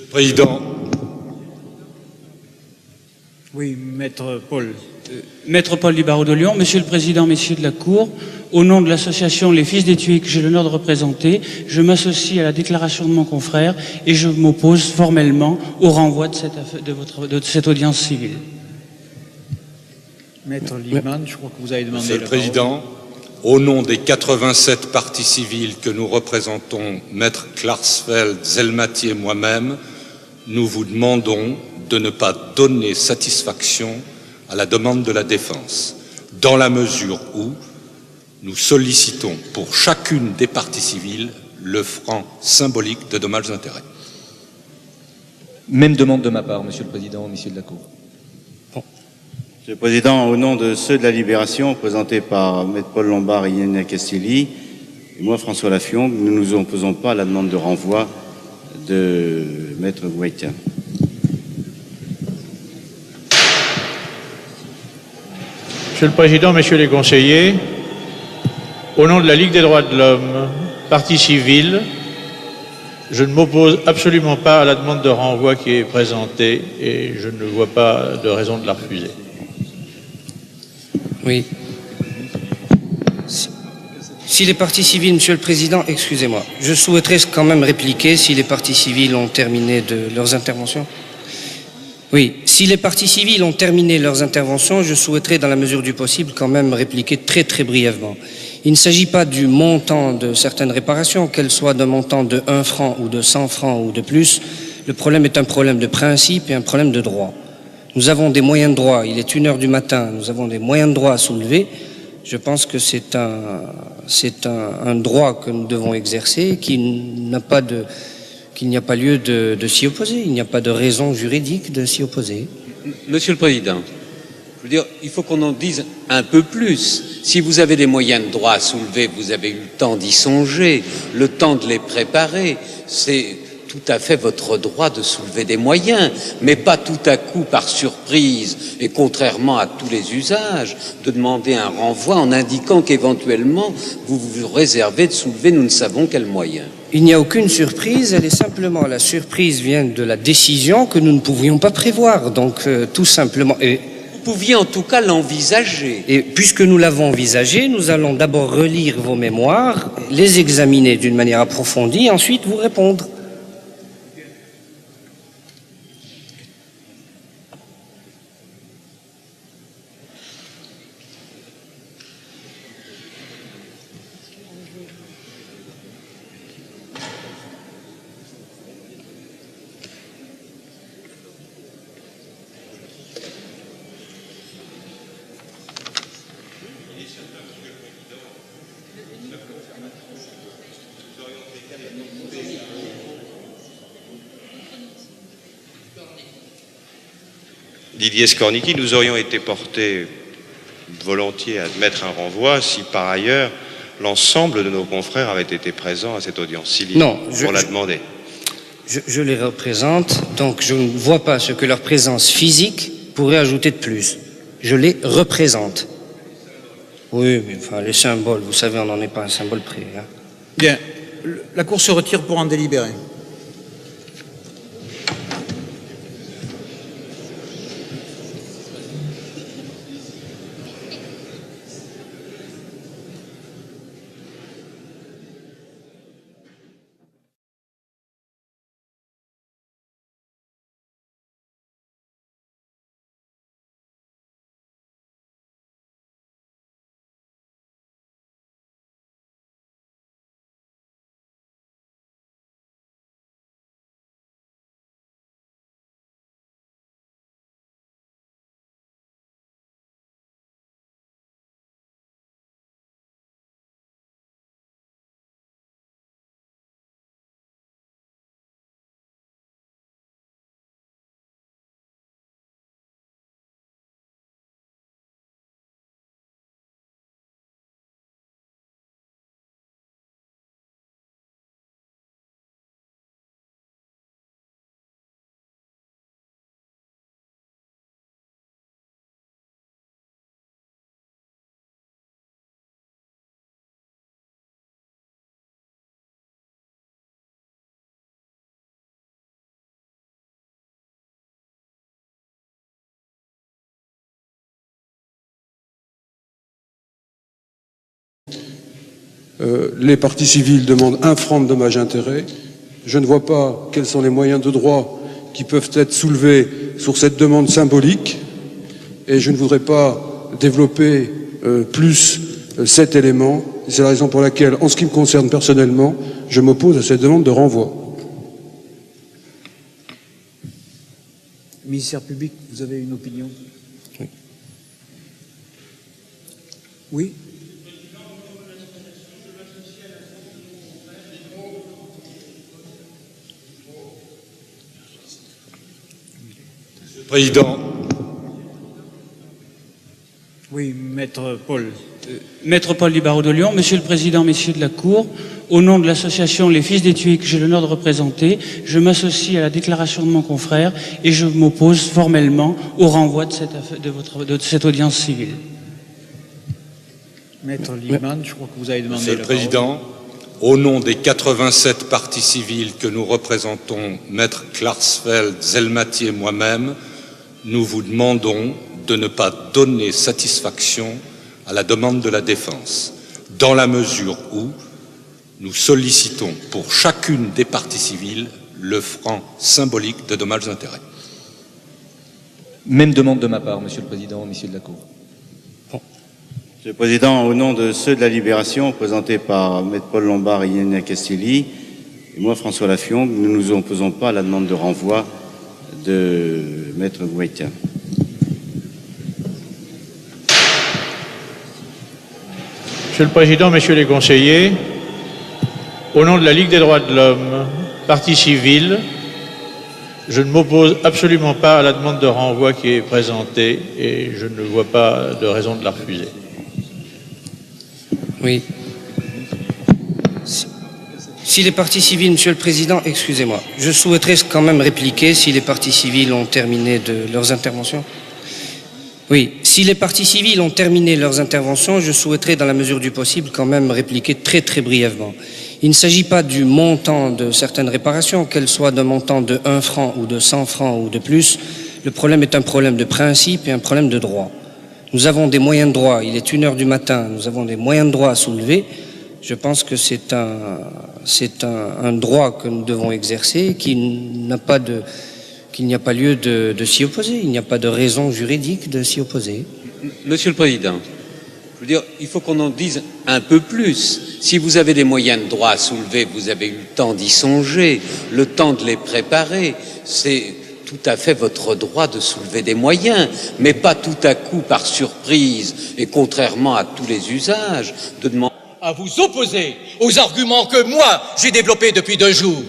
Président. Oui, maître Paul. Maître Paul du barreau de Lyon, Monsieur le Président, Messieurs de la Cour, au nom de l'association Les Fils des Tués que j'ai l'honneur de représenter, je m'associe à la déclaration de mon confrère et je m'oppose formellement au renvoi de cette audience civile. Maître Liebman, je crois que vous avez demandé Monsieur le la parole. Président, au nom des 87 parties civiles que nous représentons, Maître Klarsfeld, Zelmati et moi-même, nous vous demandons de ne pas donner satisfaction à la demande de la défense, dans la mesure où nous sollicitons pour chacune des parties civiles le franc symbolique de dommages-intérêts. Même demande de ma part, Monsieur le Président, Messieurs de la Cour. Monsieur le Président, au nom de ceux de la Libération, présentés par Maître Paul Lombard et Yann Castelli, et moi, François Laffion, nous ne nous opposons pas à la demande de renvoi de Maître Gouaïtia. Monsieur le Président, Messieurs les conseillers, au nom de la Ligue des droits de l'homme, partie civile, je ne m'oppose absolument pas à la demande de renvoi qui est présentée et je ne vois pas de raison de la refuser. Oui. Si les parties civiles, Monsieur le Président, excusez-moi, je souhaiterais quand même répliquer si les parties civiles ont terminé de leurs interventions. Oui, si les parties civiles ont terminé leurs interventions, je souhaiterais, dans la mesure du possible, quand même répliquer très très brièvement. Il ne s'agit pas du montant de certaines réparations, qu'elles soient d'un montant de 1 franc ou de 100 francs ou de plus. Le problème est un problème de principe et un problème de droit. Nous avons des moyens de droit, il est 1h du matin, nous avons des moyens de droit à soulever. Je pense que c'est un droit que nous devons exercer, qu'il n'y a pas lieu de s'y opposer, il n'y a pas de raison juridique de s'y opposer. Monsieur le Président, je veux dire, il faut qu'on en dise un peu plus. Si vous avez des moyens de droit à soulever, vous avez eu le temps d'y songer, le temps de les préparer, c'est tout à fait votre droit de soulever des moyens, mais pas tout à coup par surprise et contrairement à tous les usages, de demander un renvoi en indiquant qu'éventuellement vous vous réservez de soulever nous ne savons quels moyens. Il n'y a aucune surprise, elle est simplement, la surprise vient de la décision que nous ne pouvions pas prévoir, donc tout simplement. Et vous pouviez en tout cas l'envisager. Et puisque nous l'avons envisagé, nous allons d'abord relire vos mémoires, les examiner d'une manière approfondie, ensuite vous répondre. Didier Scornichi, nous aurions été portés volontiers à admettre un renvoi si par ailleurs l'ensemble de nos confrères avaient été présents à cette audience civile. Non, pour la demander. Je les représente, donc je ne vois pas ce que leur présence physique pourrait ajouter de plus. Je les représente. Oui, mais enfin, les symboles, vous savez, on n'en est pas un symbole près. Hein. Bien, la Cour se retire pour en délibérer. Les parties civiles demandent 1 franc de dommages-intérêts. Je ne vois pas quels sont les moyens de droit qui peuvent être soulevés sur cette demande symbolique et je ne voudrais pas développer plus cet élément. C'est la raison pour laquelle, en ce qui me concerne personnellement, je m'oppose à cette demande de renvoi. Ministère public, vous avez une opinion? Oui. Oui. Oui, Maître Paul. Maître Paul du barreau de Lyon, Monsieur le Président, Messieurs de la Cour, au nom de l'association Les Fils d'Étui que j'ai l'honneur de représenter, je m'associe à la déclaration de mon confrère et je m'oppose formellement au renvoi de cette audience civile. Maître Liebman, je crois que vous avez demandé Monsieur le Président, au nom des 87 parties civiles que nous représentons, Maître Klarsfeld, Zelmati et moi-même, nous vous demandons de ne pas donner satisfaction à la demande de la défense, dans la mesure où nous sollicitons pour chacune des parties civiles le franc symbolique de dommages et intérêts. Même demande de ma part, Monsieur le Président, Messieurs de la Cour. Monsieur le Président, au nom de ceux de la Libération, présentés par Maître Paul Lombard et Yannick Castilly, et moi, François Laffiong, nous ne nous opposons pas à la demande de renvoi de Maître Gouaïtia. Monsieur le Président, Messieurs les conseillers, au nom de la Ligue des droits de l'homme, partie civile, je ne m'oppose absolument pas à la demande de renvoi qui est présentée et je ne vois pas de raison de la refuser. Oui. Si les parties civiles, Monsieur le Président, excusez-moi, je souhaiterais quand même répliquer si les parties civiles ont terminé de leurs interventions. Oui, si les parties civiles ont terminé leurs interventions, je souhaiterais, dans la mesure du possible, quand même répliquer très très brièvement. Il ne s'agit pas du montant de certaines réparations, qu'elles soient d'un montant de 1 franc ou de 100 francs ou de plus. Le problème est un problème de principe et un problème de droit. Nous avons des moyens de droit, il est 1h du matin, nous avons des moyens de droit à soulever. Je pense que c'est un droit que nous devons exercer, qu'il n'y a pas lieu de s'y opposer, il n'y a pas de raison juridique de s'y opposer. Monsieur le Président, je veux dire, il faut qu'on en dise un peu plus. Si vous avez des moyens de droit à soulever, vous avez eu le temps d'y songer, le temps de les préparer, c'est tout à fait votre droit de soulever des moyens, mais pas tout à coup par surprise et contrairement à tous les usages, de demander à vous opposer aux arguments que moi j'ai développés depuis 2 jours.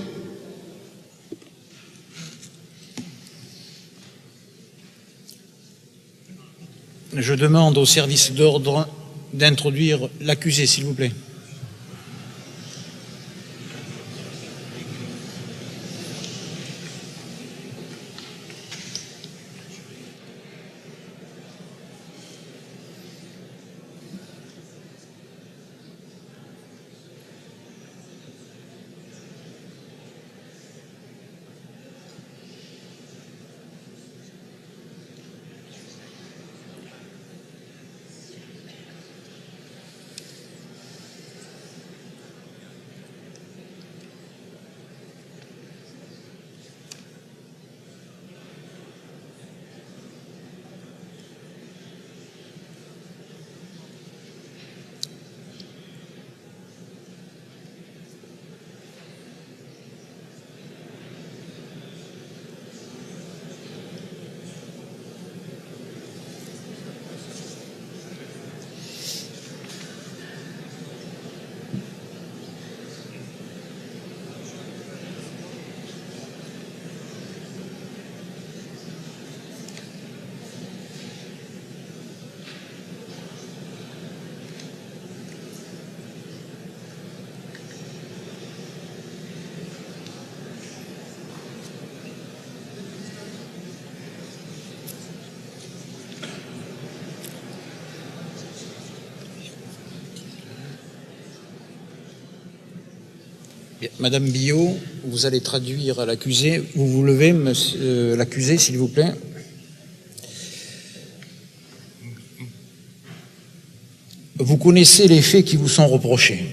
Je demande au service d'ordre d'introduire l'accusé, s'il vous plaît. Madame Billot, vous allez traduire à l'accusé. Vous vous levez, monsieur l'accusé, s'il vous plaît. Vous connaissez les faits qui vous sont reprochés.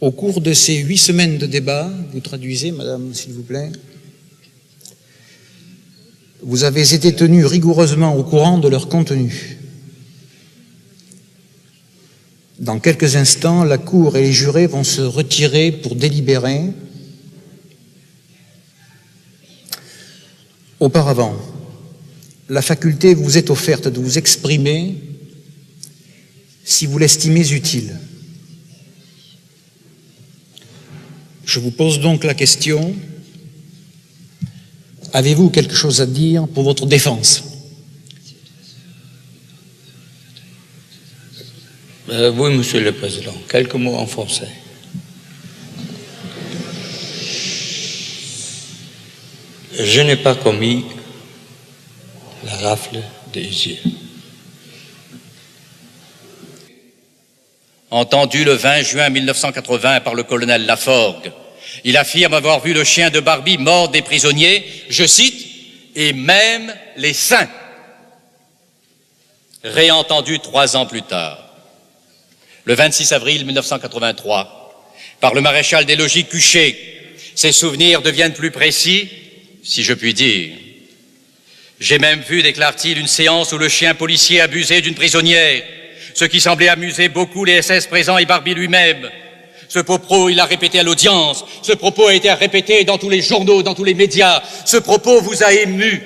Au cours de ces 8 semaines de débat, vous traduisez, madame, s'il vous plaît, vous avez été tenu rigoureusement au courant de leur contenu. Dans quelques instants, la Cour et les jurés vont se retirer pour délibérer. Auparavant, la faculté vous est offerte de vous exprimer si vous l'estimez utile. Je vous pose donc la question, avez-vous quelque chose à dire pour votre défense? Oui, Monsieur le Président. Quelques mots en français. Je n'ai pas commis la rafle des yeux. Entendu le 20 juin 1980 par le colonel Laforgue, il affirme avoir vu le chien de Barbie mordre des prisonniers, je cite, et même les seins. Réentendu 3 ans plus tard, le 26 avril 1983, par le maréchal des logis Cuchet, ses souvenirs deviennent plus précis, si je puis dire. J'ai même vu, déclare-t-il, une séance où le chien policier abusait d'une prisonnière, ce qui semblait amuser beaucoup les SS présents et Barbie lui-même. Ce propos, il l'a répété à l'audience. Ce propos a été répété dans tous les journaux, dans tous les médias. Ce propos vous a ému.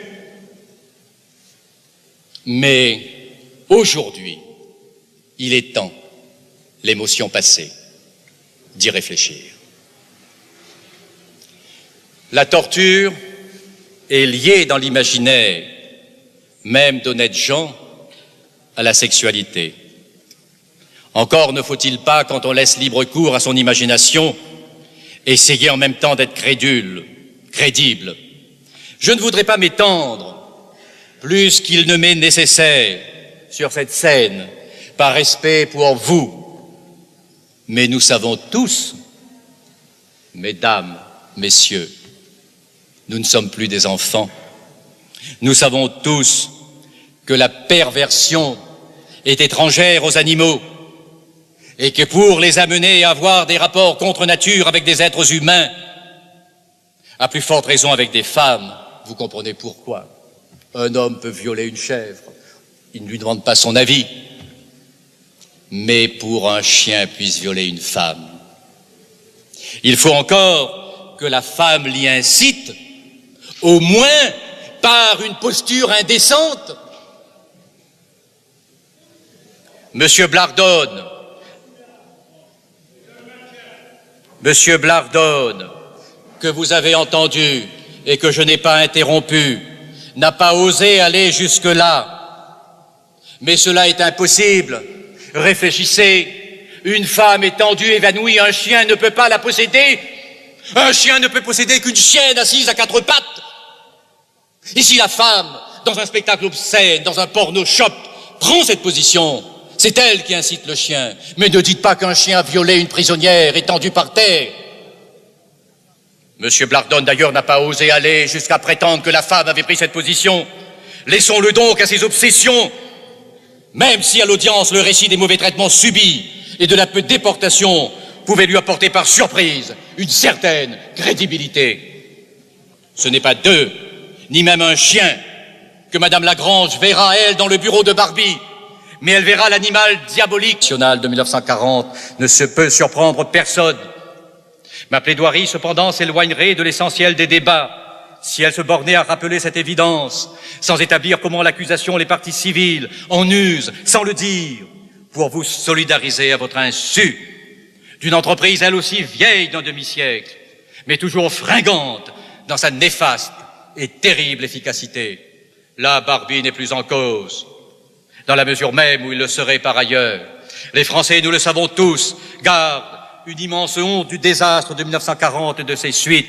Mais aujourd'hui, il est temps, l'émotion passée, d'y réfléchir. La torture est liée dans l'imaginaire, même d'honnêtes gens, à la sexualité. Encore ne faut-il pas, quand on laisse libre cours à son imagination, essayer en même temps d'être crédible. Je ne voudrais pas m'étendre plus qu'il ne m'est nécessaire sur cette scène, par respect pour vous. Mais nous savons tous, mesdames, messieurs, nous ne sommes plus des enfants. Nous savons tous que la perversion est étrangère aux animaux et que pour les amener à avoir des rapports contre nature avec des êtres humains, à plus forte raison avec des femmes, vous comprenez pourquoi. Un homme peut violer une chèvre, il ne lui demande pas son avis, mais pour un chien puisse violer une femme, il faut encore que la femme l'y incite, au moins par une posture indécente. Monsieur Blardone, que vous avez entendu et que je n'ai pas interrompu, n'a pas osé aller jusque-là. Mais cela est impossible. Réfléchissez, une femme étendue, évanouie, un chien ne peut pas la posséder. Un chien ne peut posséder qu'une chienne assise à 4 pattes. Et si la femme, dans un spectacle obscène, dans un porno shop, prend cette position, c'est elle qui incite le chien. Mais ne dites pas qu'un chien a violé une prisonnière étendue par terre. Monsieur Blardone, d'ailleurs, n'a pas osé aller jusqu'à prétendre que la femme avait pris cette position. Laissons-le donc à ses obsessions. Même si à l'audience, le récit des mauvais traitements subis et de la déportation pouvait lui apporter par surprise une certaine crédibilité. Ce n'est pas d'eux, ni même un chien, que Madame Lagrange verra, elle, dans le bureau de Barbie, mais elle verra l'animal diabolique. National de 1940 ne se peut surprendre personne. Ma plaidoirie, cependant, s'éloignerait de l'essentiel des débats si elle se bornait à rappeler cette évidence, sans établir comment l'accusation, les parties civiles, en usent, sans le dire, pour vous solidariser à votre insu d'une entreprise, elle aussi vieille d'un demi-siècle, mais toujours fringante dans sa néfaste et terrible efficacité. Là, Barbie n'est plus en cause, dans la mesure même où il le serait par ailleurs. Les Français, nous le savons tous, gardent une immense honte du désastre de 1940 et de ses suites.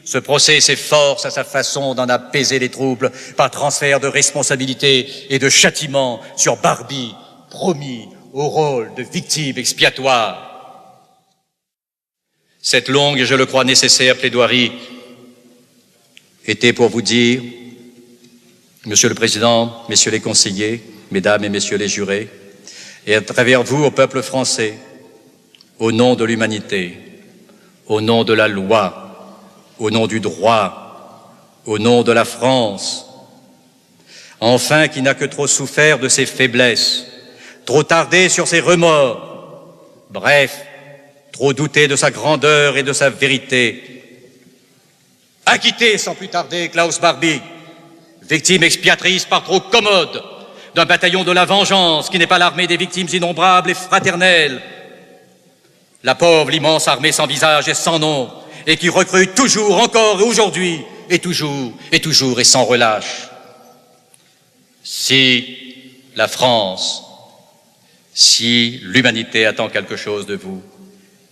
Ce procès s'efforce à sa façon d'en apaiser les troubles par transfert de responsabilité et de châtiment sur Barbie, promis au rôle de victime expiatoire. Cette longue et, je le crois, nécessaire plaidoirie était pour vous dire, Monsieur le Président, Messieurs les conseillers, Mesdames et Messieurs les jurés, et à travers vous au peuple français, au nom de l'humanité, au nom de la loi, au nom du droit, au nom de la France, enfin qui n'a que trop souffert de ses faiblesses, trop tardé sur ses remords, bref, trop douté de sa grandeur et de sa vérité. Acquitté sans plus tarder Klaus Barbie, victime expiatrice par trop commode d'un bataillon de la vengeance qui n'est pas l'armée des victimes innombrables et fraternelles. La pauvre, l'immense armée sans visage et sans nom, et qui recrute toujours, encore et aujourd'hui, et toujours et sans relâche. Si la France, Si l'humanité attend quelque chose de vous,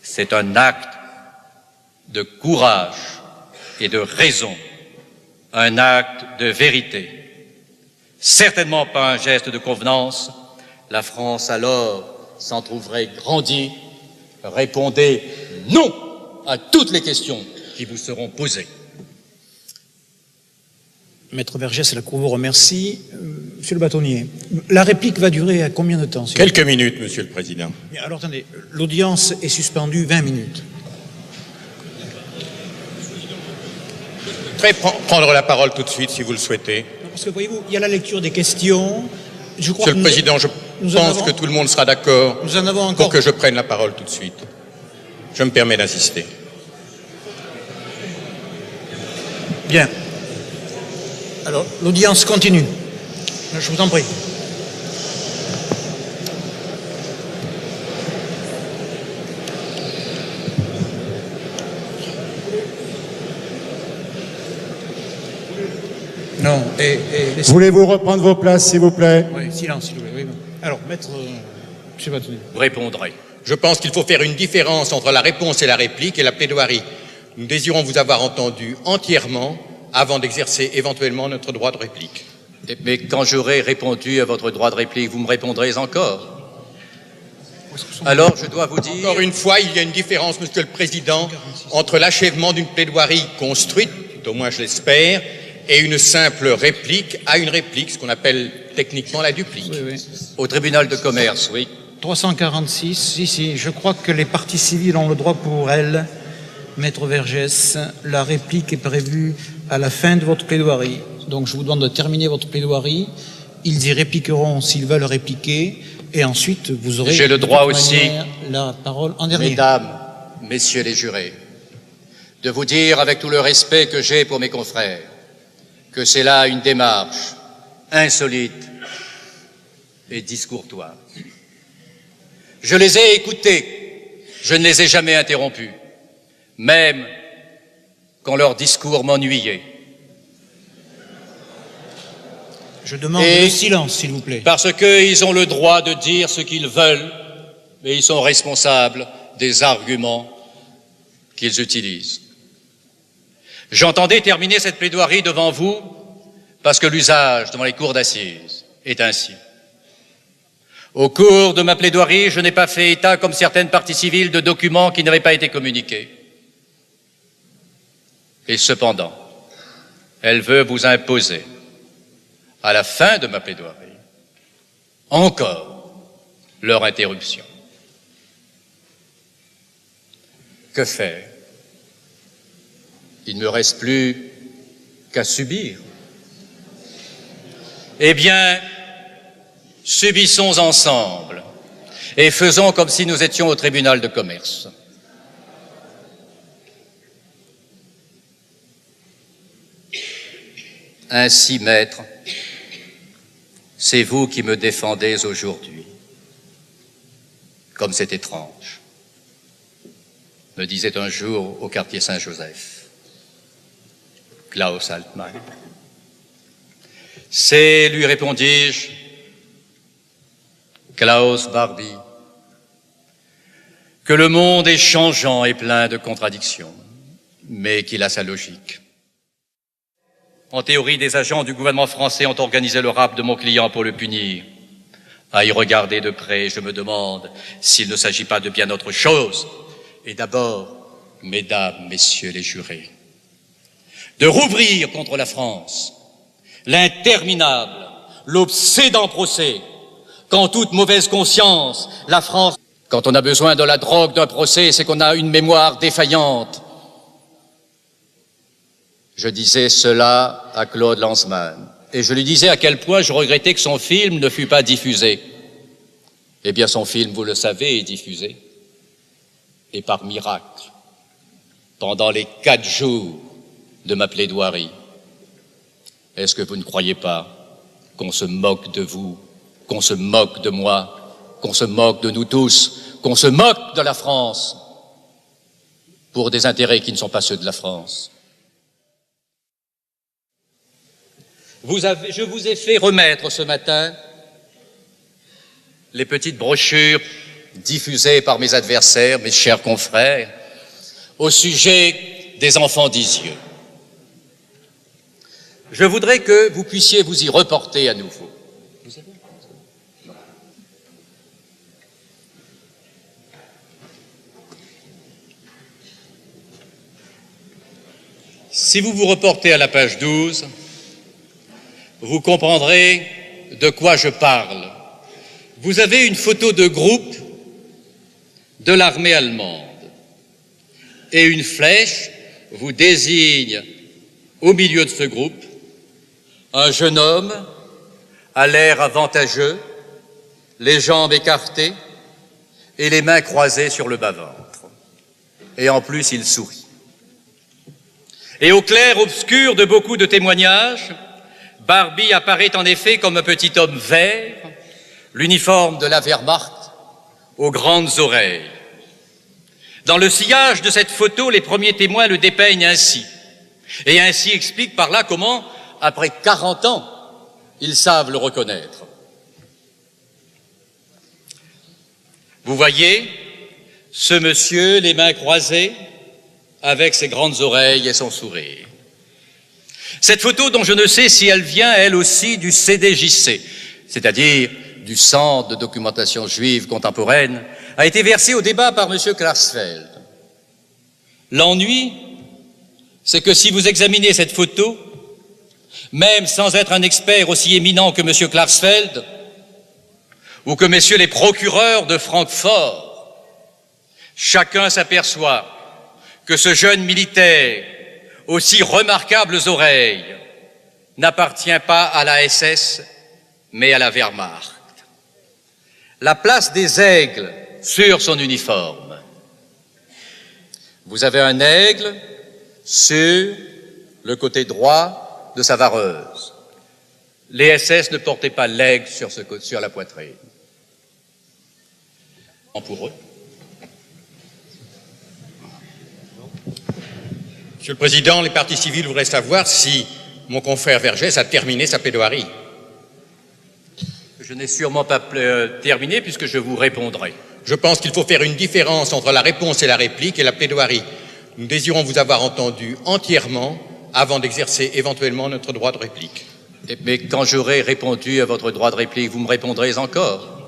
c'est un acte de courage et de raison, un acte de vérité. Certainement pas un geste de convenance. La France alors s'en trouverait grandie. Répondez non à toutes les questions qui vous seront posées. Maître Vergès, la Cour vous remercie. Monsieur le bâtonnier, la réplique va durer à combien de temps? Quelques minutes, Monsieur le Président. Bien, alors attendez, l'audience est suspendue 20 minutes. Je vais prendre la parole tout de suite, si vous le souhaitez. Non, parce que voyez-vous, il y a la lecture des questions. Je crois Monsieur le Président, je pense que tout le monde sera d'accord pour que je prenne la parole tout de suite. Je me permets d'insister. Bien. Alors, l'audience continue. Je vous en prie. Non, Voulez-vous reprendre vos places, s'il vous plaît? Oui, silence, s'il vous plaît. Oui. Alors, maître, monsieur Bâtonnier. Vous répondrez. Je pense qu'il faut faire une différence entre la réponse et la réplique et la plaidoirie. Nous désirons vous avoir entendu entièrement avant d'exercer éventuellement notre droit de réplique. Mais quand j'aurai répondu à votre droit de réplique, vous me répondrez encore. Alors, je dois vous dire... Encore une fois, il y a une différence, Monsieur le Président, entre l'achèvement d'une plaidoirie construite, au moins je l'espère, et une simple réplique à une réplique, ce qu'on appelle techniquement la duplique. Oui, oui. Au tribunal de commerce, oui. 346, ici, je crois que les parties civiles ont le droit pour elles. Maître Vergès, la réplique est prévue à la fin de votre plaidoirie. Donc je vous demande de terminer votre plaidoirie. Ils y répliqueront s'ils veulent répliquer. Et ensuite, vous aurez... J'ai le droit aussi, la parole en dernier. Mesdames, Messieurs les jurés, de vous dire avec tout le respect que j'ai pour mes confrères que c'est là une démarche insolite et discourtoise. Je les ai écoutés, je ne les ai jamais interrompus, même quand leur discours m'ennuyait. Je demande le silence, s'il vous plaît. Parce qu'ils ont le droit de dire ce qu'ils veulent, mais ils sont responsables des arguments qu'ils utilisent. J'entendais terminer cette plaidoirie devant vous parce que l'usage devant les cours d'assises est ainsi. Au cours de ma plaidoirie, je n'ai pas fait état, comme certaines parties civiles, de documents qui n'avaient pas été communiqués. Et cependant, elle veut vous imposer, à la fin de ma plaidoirie, encore leur interruption. Que faire? Il ne me reste plus qu'à subir. Eh bien, subissons ensemble et faisons comme si nous étions au tribunal de commerce. Ainsi, maître, c'est vous qui me défendez aujourd'hui. Comme c'est étrange, me disait un jour au quartier Saint-Joseph Klaus Altmann. C'est, lui répondis-je, Klaus Barbie, que le monde est changeant et plein de contradictions, mais qu'il a sa logique. En théorie, des agents du gouvernement français ont organisé le rap de mon client pour le punir. À y regarder de près, je me demande s'il ne s'agit pas de bien autre chose. Et d'abord, mesdames, messieurs les jurés, de rouvrir contre la France l'interminable, l'obsédant procès, qu'en toute mauvaise conscience, la France, quand on a besoin de la drogue d'un procès, c'est qu'on a une mémoire défaillante. Je disais cela à Claude Lanzmann, et je lui disais à quel point je regrettais que son film ne fût pas diffusé. Eh bien, son film, vous le savez, est diffusé. Et par miracle, pendant les 4 jours de ma plaidoirie. Est-ce que vous ne croyez pas qu'on se moque de vous, qu'on se moque de moi, qu'on se moque de nous tous, qu'on se moque de la France pour des intérêts qui ne sont pas ceux de la France? Je vous ai fait remettre ce matin les petites brochures diffusées par mes adversaires, mes chers confrères, au sujet des enfants d'Isieux. Je voudrais que vous puissiez vous y reporter à nouveau. Si vous vous reportez à la page 12, vous comprendrez de quoi je parle. Vous avez une photo de groupe de l'armée allemande et une flèche vous désigne au milieu de ce groupe un jeune homme à l'air avantageux, les jambes écartées et les mains croisées sur le bas-ventre. Et en plus, il sourit. Et au clair-obscur de beaucoup de témoignages, Barbie apparaît en effet comme un petit homme vert, l'uniforme de la Wehrmacht, aux grandes oreilles. Dans le sillage de cette photo, les premiers témoins le dépeignent ainsi, et ainsi expliquent par là comment, après 40 ans, ils savent le reconnaître. Vous voyez, ce monsieur, les mains croisées, avec ses grandes oreilles et son sourire. Cette photo, dont je ne sais si elle vient, elle aussi, du CDJC, c'est-à-dire du Centre de documentation juive contemporaine, a été versée au débat par M. Klarsfeld. L'ennui, c'est que si vous examinez cette photo, même sans être un expert aussi éminent que M. Klarsfeld, ou que messieurs les procureurs de Francfort, chacun s'aperçoit que ce jeune militaire, aussi remarquables oreilles, n'appartient pas à la SS, mais à la Wehrmacht. La place des aigles sur son uniforme. Vous avez un aigle sur le côté droit de sa vareuse. Les SS ne portaient pas l'aigle sur la poitrine. Pour eux. Monsieur le Président, les partis civils voudraient savoir si mon confrère Vergès a terminé sa plaidoirie. Je n'ai sûrement pas terminé puisque je vous répondrai. Je pense qu'il faut faire une différence entre la réponse et la réplique et la plaidoirie. Nous désirons vous avoir entendu entièrement avant d'exercer éventuellement notre droit de réplique. Mais quand j'aurai répondu à votre droit de réplique, vous me répondrez encore.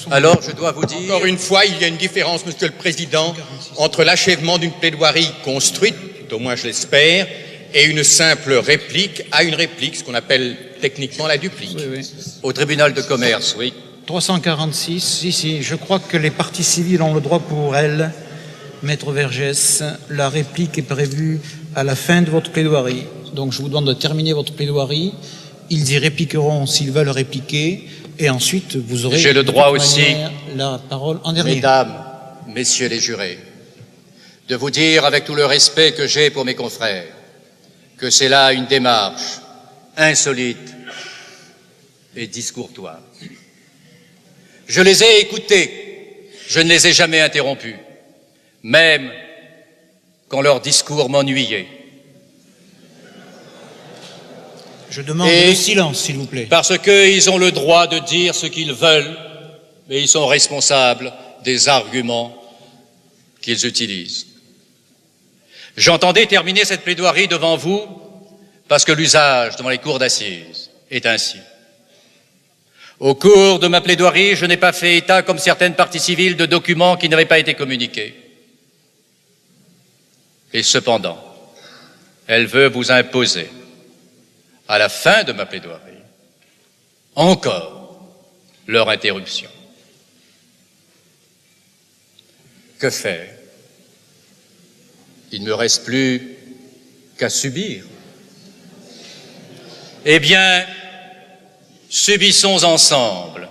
Alors, je dois vous dire... Encore une fois, il y a une différence, Monsieur le Président, entre l'achèvement d'une plaidoirie construite, au moins je l'espère, et une simple réplique à une réplique, ce qu'on appelle techniquement la duplique. Oui. Au tribunal de commerce, oui. 346, ici, je crois que les parties civiles ont le droit pour elles. Maître Vergès, la réplique est prévue à la fin de votre plaidoirie. Donc je vous demande de terminer votre plaidoirie. Ils y répliqueront s'ils veulent répliquer. Et ensuite, vous aurez... J'ai le droit aussi, la parole en dernier. Mesdames, Messieurs les jurés, de vous dire avec tout le respect que j'ai pour mes confrères que c'est là une démarche insolite et discourtoise. Je les ai écoutés, je ne les ai jamais interrompus, même quand leur discours m'ennuyait. Je demande le silence, s'il vous plaît. Parce qu'ils ont le droit de dire ce qu'ils veulent, mais ils sont responsables des arguments qu'ils utilisent. J'entendais terminer cette plaidoirie devant vous parce que l'usage devant les cours d'assises est ainsi. Au cours de ma plaidoirie, je n'ai pas fait état, comme certaines parties civiles, de documents qui n'avaient pas été communiqués. Et cependant, elle veut vous imposer, à la fin de ma plaidoirie, encore leur interruption. Que faire? Il ne me reste plus qu'à subir. Eh bien, subissons ensemble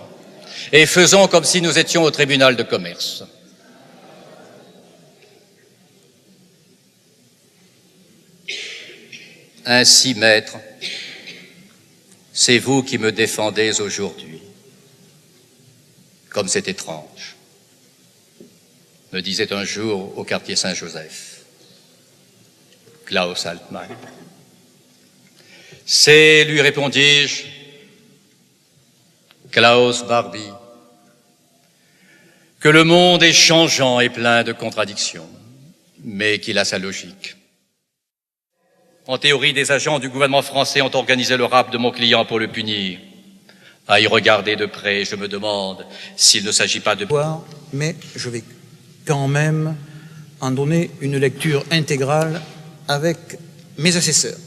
et faisons comme si nous étions au tribunal de commerce. Ainsi, maître, c'est vous qui me défendez aujourd'hui. Comme c'est étrange, me disait un jour au quartier Saint-Joseph Klaus Altmann. C'est, lui répondis-je, Klaus Barbie, que le monde est changeant et plein de contradictions, mais qu'il a sa logique. En théorie, des agents du gouvernement français ont organisé le rap de mon client pour le punir. À y regarder de près, je me demande s'il ne s'agit pas de... Mais je vais quand même en donner une lecture intégrale avec mes assesseurs.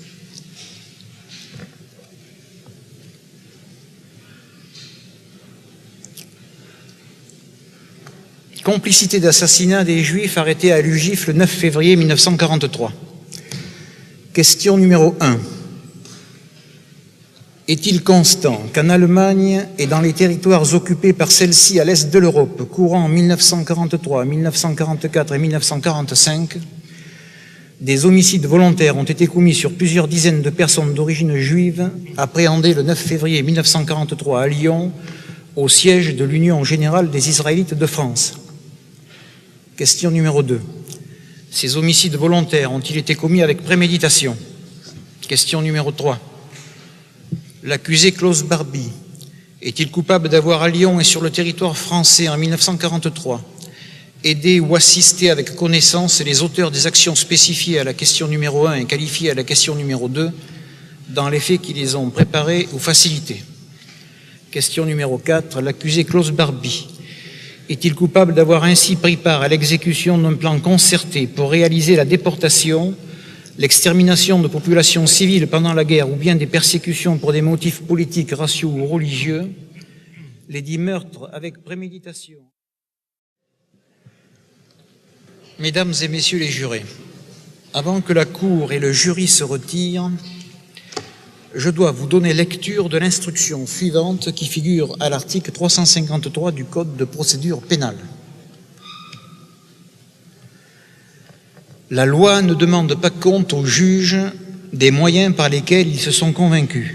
Complicité d'assassinat des Juifs arrêtés à Lugif le 9 février 1943. Question numéro 1. Est-il constant qu'en Allemagne et dans les territoires occupés par celle-ci à l'est de l'Europe, courant 1943, 1944 et 1945, des homicides volontaires ont été commis sur plusieurs dizaines de personnes d'origine juive, appréhendées le 9 février 1943 à Lyon, au siège de l'Union générale des Israélites de France? Question numéro 2. Ces homicides volontaires ont-ils été commis avec préméditation? Question numéro 3. L'accusé Klaus Barbie est-il coupable d'avoir à Lyon et sur le territoire français en 1943 aidé ou assisté avec connaissance les auteurs des actions spécifiées à la question numéro 1 et qualifiées à la question numéro 2 dans les faits qui les ont préparés ou facilités? Question numéro 4. L'accusé Klaus Barbie est-il coupable d'avoir ainsi pris part à l'exécution d'un plan concerté pour réaliser la déportation, l'extermination de populations civiles pendant la guerre ou bien des persécutions pour des motifs politiques, raciaux ou religieux, les dits meurtres avec préméditation? Mesdames et messieurs les jurés, avant que la Cour et le jury se retirent, je dois vous donner lecture de l'instruction suivante qui figure à l'article 353 du Code de procédure pénale. La loi ne demande pas compte aux juges des moyens par lesquels ils se sont convaincus.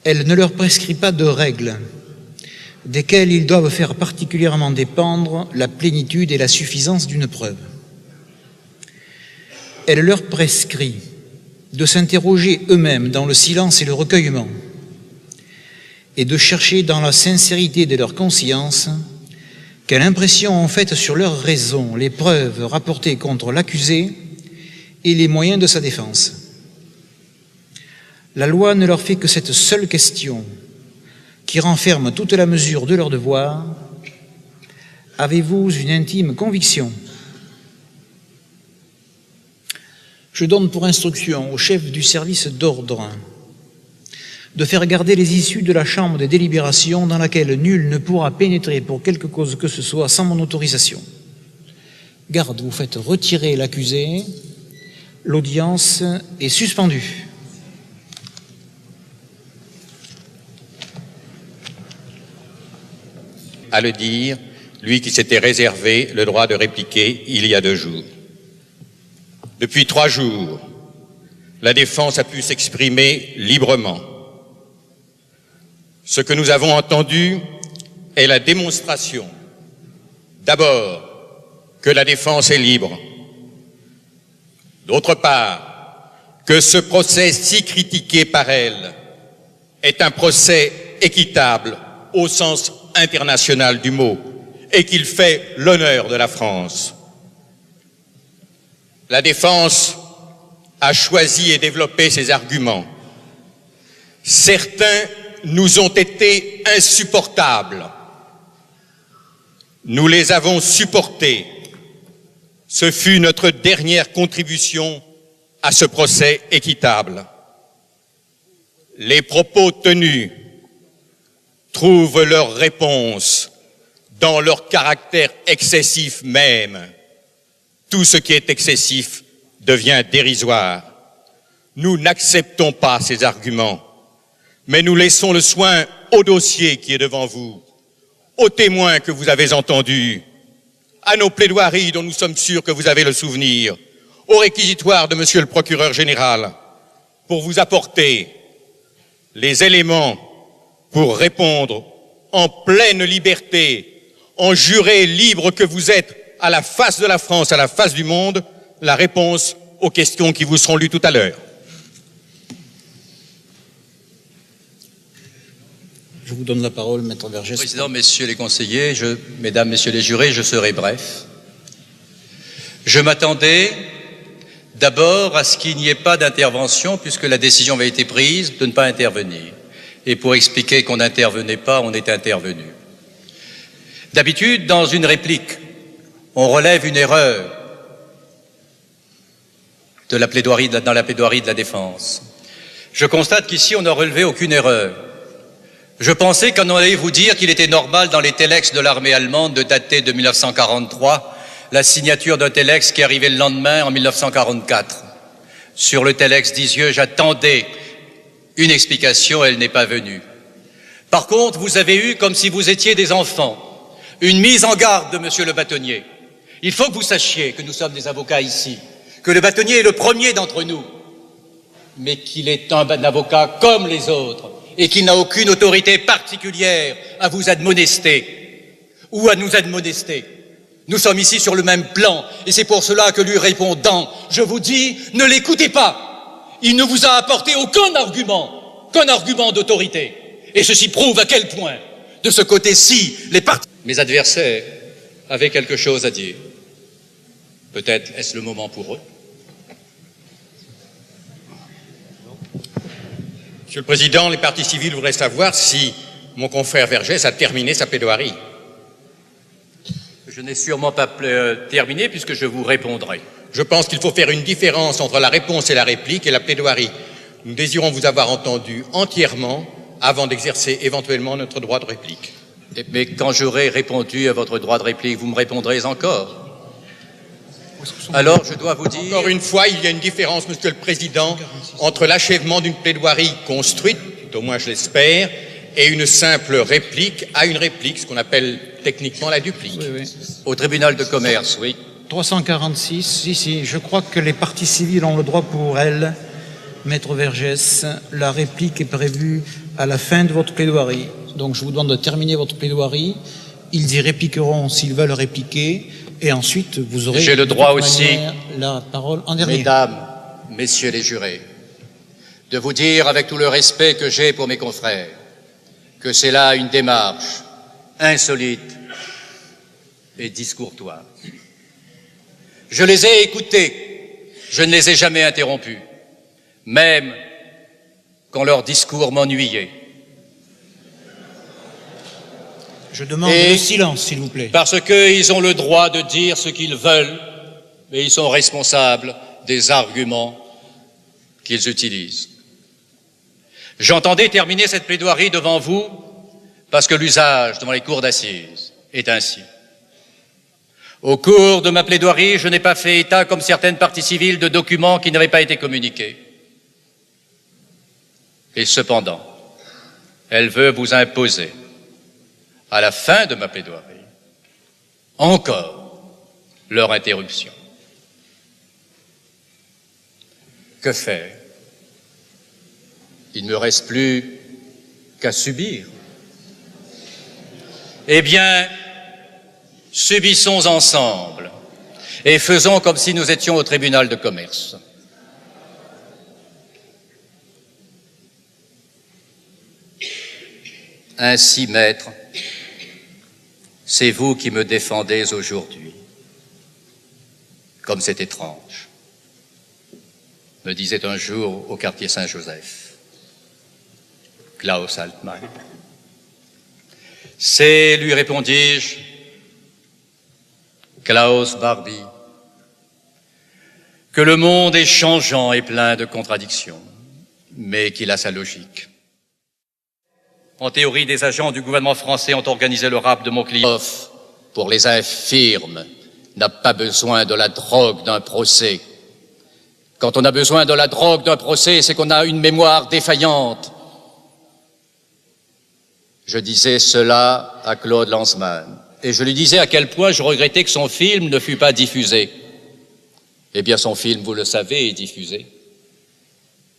Elle ne leur prescrit pas de règles, desquelles ils doivent faire particulièrement dépendre la plénitude et la suffisance d'une preuve. Elle leur prescrit de s'interroger eux-mêmes dans le silence et le recueillement, et de chercher dans la sincérité de leur conscience quelle impression ont faite sur leur raison les preuves rapportées contre l'accusé et les moyens de sa défense. La loi ne leur fait que cette seule question qui renferme toute la mesure de leur devoir. Avez-vous une intime conviction? Je donne pour instruction au chef du service d'ordre de faire garder les issues de la chambre des délibérations dans laquelle nul ne pourra pénétrer pour quelque cause que ce soit sans mon autorisation. Garde, vous faites retirer l'accusé. L'audience est suspendue. À le dire, lui qui s'était réservé le droit de répliquer il y a 2 jours. Depuis 3 jours, la défense a pu s'exprimer librement. Ce que nous avons entendu est la démonstration, d'abord, que la défense est libre. D'autre part, que ce procès si critiqué par elle est un procès équitable au sens international du mot et qu'il fait l'honneur de la France. La défense a choisi et développé ses arguments. Certains nous ont été insupportables. Nous les avons supportés. Ce fut notre dernière contribution à ce procès équitable. Les propos tenus trouvent leur réponse dans leur caractère excessif même. Tout ce qui est excessif devient dérisoire. Nous n'acceptons pas ces arguments, mais nous laissons le soin au dossier qui est devant vous, aux témoins que vous avez entendus, à nos plaidoiries dont nous sommes sûrs que vous avez le souvenir, au réquisitoire de Monsieur le procureur général, pour vous apporter les éléments pour répondre en pleine liberté, en juré libre que vous êtes à la face de la France, à la face du monde, la réponse aux questions qui vous seront lues tout à l'heure. Je vous donne la parole, Maître Vergès. Président, messieurs les conseillers, mesdames, messieurs les jurés, je serai bref. Je m'attendais d'abord à ce qu'il n'y ait pas d'intervention, puisque la décision avait été prise de ne pas intervenir. Et pour expliquer qu'on n'intervenait pas, on est intervenu. D'habitude, dans une réplique, on relève une erreur dans la plaidoirie de la défense. Je constate qu'ici, on n'a relevé aucune erreur. Je pensais qu'on allait vous dire qu'il était normal dans les télex de l'armée allemande de dater de 1943 la signature d'un télex qui arrivait le lendemain en 1944. Sur le télex d'Isieux, j'attendais une explication, elle n'est pas venue. Par contre, vous avez eu, comme si vous étiez des enfants, une mise en garde de monsieur le bâtonnier. Il faut que vous sachiez que nous sommes des avocats ici, que le bâtonnier est le premier d'entre nous, mais qu'il est un avocat comme les autres et qu'il n'a aucune autorité particulière à vous admonester ou à nous admonester. Nous sommes ici sur le même plan et c'est pour cela que lui répondant, je vous dis, ne l'écoutez pas. Il ne vous a apporté aucun argument d'autorité. Et ceci prouve à quel point, de ce côté-ci, mes adversaires avaient quelque chose à dire. Peut-être est-ce le moment pour eux? Monsieur le Président, les parties civiles voudraient savoir si mon confrère Vergès a terminé sa plaidoirie. Je n'ai sûrement pas terminé puisque je vous répondrai. Je pense qu'il faut faire une différence entre la réponse et la réplique et la plaidoirie. Nous désirons vous avoir entendu entièrement avant d'exercer éventuellement notre droit de réplique. Mais quand j'aurai répondu à votre droit de réplique, vous me répondrez encore. Alors, je dois vous dire... Encore une fois, il y a une différence, Monsieur le Président, entre l'achèvement d'une plaidoirie construite, au moins je l'espère, et une simple réplique à une réplique, ce qu'on appelle techniquement la duplique. Oui. Au tribunal de commerce, oui. 346, ici, je crois que les parties civiles ont le droit pour elles. Maître Vergès, la réplique est prévue à la fin de votre plaidoirie. Donc je vous demande de terminer votre plaidoirie. Ils y répliqueront s'ils veulent répliquer. Et ensuite, vous aurez... J'ai le droit aussi, la parole en dernier. Mesdames, messieurs les jurés, de vous dire avec tout le respect que j'ai pour mes confrères, que c'est là une démarche insolite et discourtoise. Je les ai écoutés, je ne les ai jamais interrompus, même quand leur discours m'ennuyait. Je demande le silence, s'il vous plaît. Parce qu'ils ont le droit de dire ce qu'ils veulent, mais ils sont responsables des arguments qu'ils utilisent. J'entendais terminer cette plaidoirie devant vous parce que l'usage devant les cours d'assises est ainsi. Au cours de ma plaidoirie, je n'ai pas fait état, comme certaines parties civiles, de documents qui n'avaient pas été communiqués. Et cependant, elle veut vous imposer, à la fin de ma plaidoirie, encore leur interruption. Que faire? Il ne me reste plus qu'à subir. Eh bien, subissons ensemble et faisons comme si nous étions au tribunal de commerce. Ainsi, maître, c'est vous qui me défendez aujourd'hui. Comme c'est étrange, me disait un jour au quartier Saint-Joseph Klaus Altmann. C'est, lui répondis-je, Klaus Barbie, que le monde est changeant et plein de contradictions, mais qu'il a sa logique. En théorie, des agents du gouvernement français ont organisé le rap de mon client. Pour les infirmes, n'a pas besoin de la drogue d'un procès. Quand on a besoin de la drogue d'un procès, c'est qu'on a une mémoire défaillante. Je disais cela à Claude Lanzmann, et je lui disais à quel point je regrettais que son film ne fût pas diffusé. Eh bien, son film, vous le savez, est diffusé.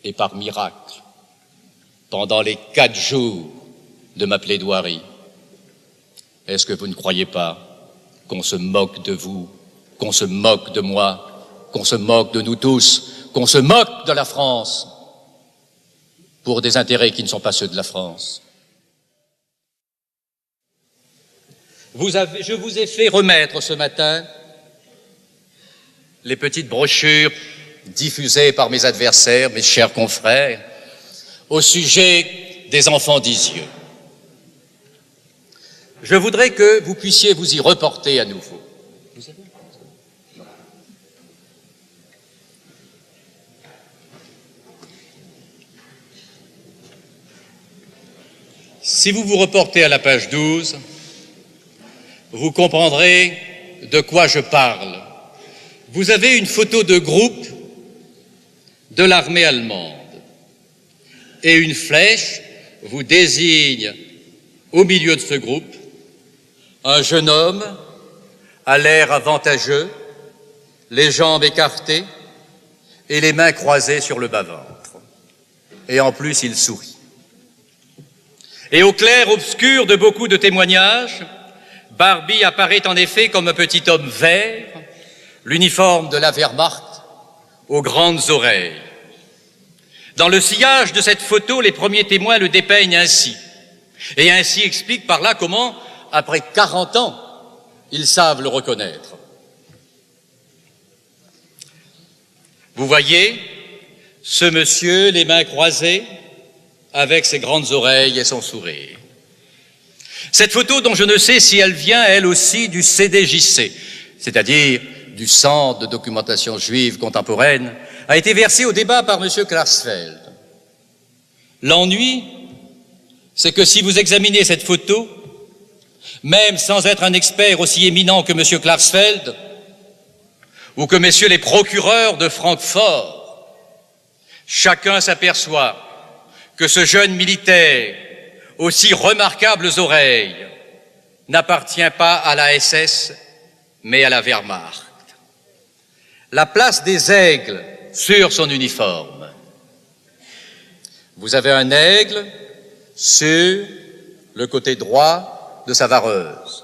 Et par miracle, pendant les 4 jours de ma plaidoirie. Est-ce que vous ne croyez pas qu'on se moque de vous, qu'on se moque de moi, qu'on se moque de nous tous, qu'on se moque de la France pour des intérêts qui ne sont pas ceux de la France? Je vous ai fait remettre ce matin les petites brochures diffusées par mes adversaires, mes chers confrères, au sujet des enfants d'Isieux. Je voudrais que vous puissiez vous y reporter à nouveau. Si vous vous reportez à la page 12, vous comprendrez de quoi je parle. Vous avez une photo de groupe de l'armée allemande et une flèche vous désigne au milieu de ce groupe un jeune homme à l'air avantageux, les jambes écartées et les mains croisées sur le bas-ventre. Et en plus, il sourit. Et au clair-obscur de beaucoup de témoignages, Barbie apparaît en effet comme un petit homme vert, l'uniforme de la Wehrmacht, aux grandes oreilles. Dans le sillage de cette photo, les premiers témoins le dépeignent ainsi, et ainsi expliquent par là comment, après 40 ans, ils savent le reconnaître. Vous voyez, ce monsieur, les mains croisées, avec ses grandes oreilles et son sourire. Cette photo dont je ne sais si elle vient, elle aussi, du CDJC, c'est-à-dire du Centre de documentation juive contemporaine, a été versée au débat par M. Klarsfeld. L'ennui, c'est que si vous examinez cette photo, même sans être un expert aussi éminent que M. Klarsfeld, ou que messieurs les procureurs de Francfort, chacun s'aperçoit que ce jeune militaire, aussi remarquables oreilles, n'appartient pas à la SS, mais à la Wehrmacht. La place des aigles sur son uniforme. Vous avez un aigle sur le côté droit de sa vareuse.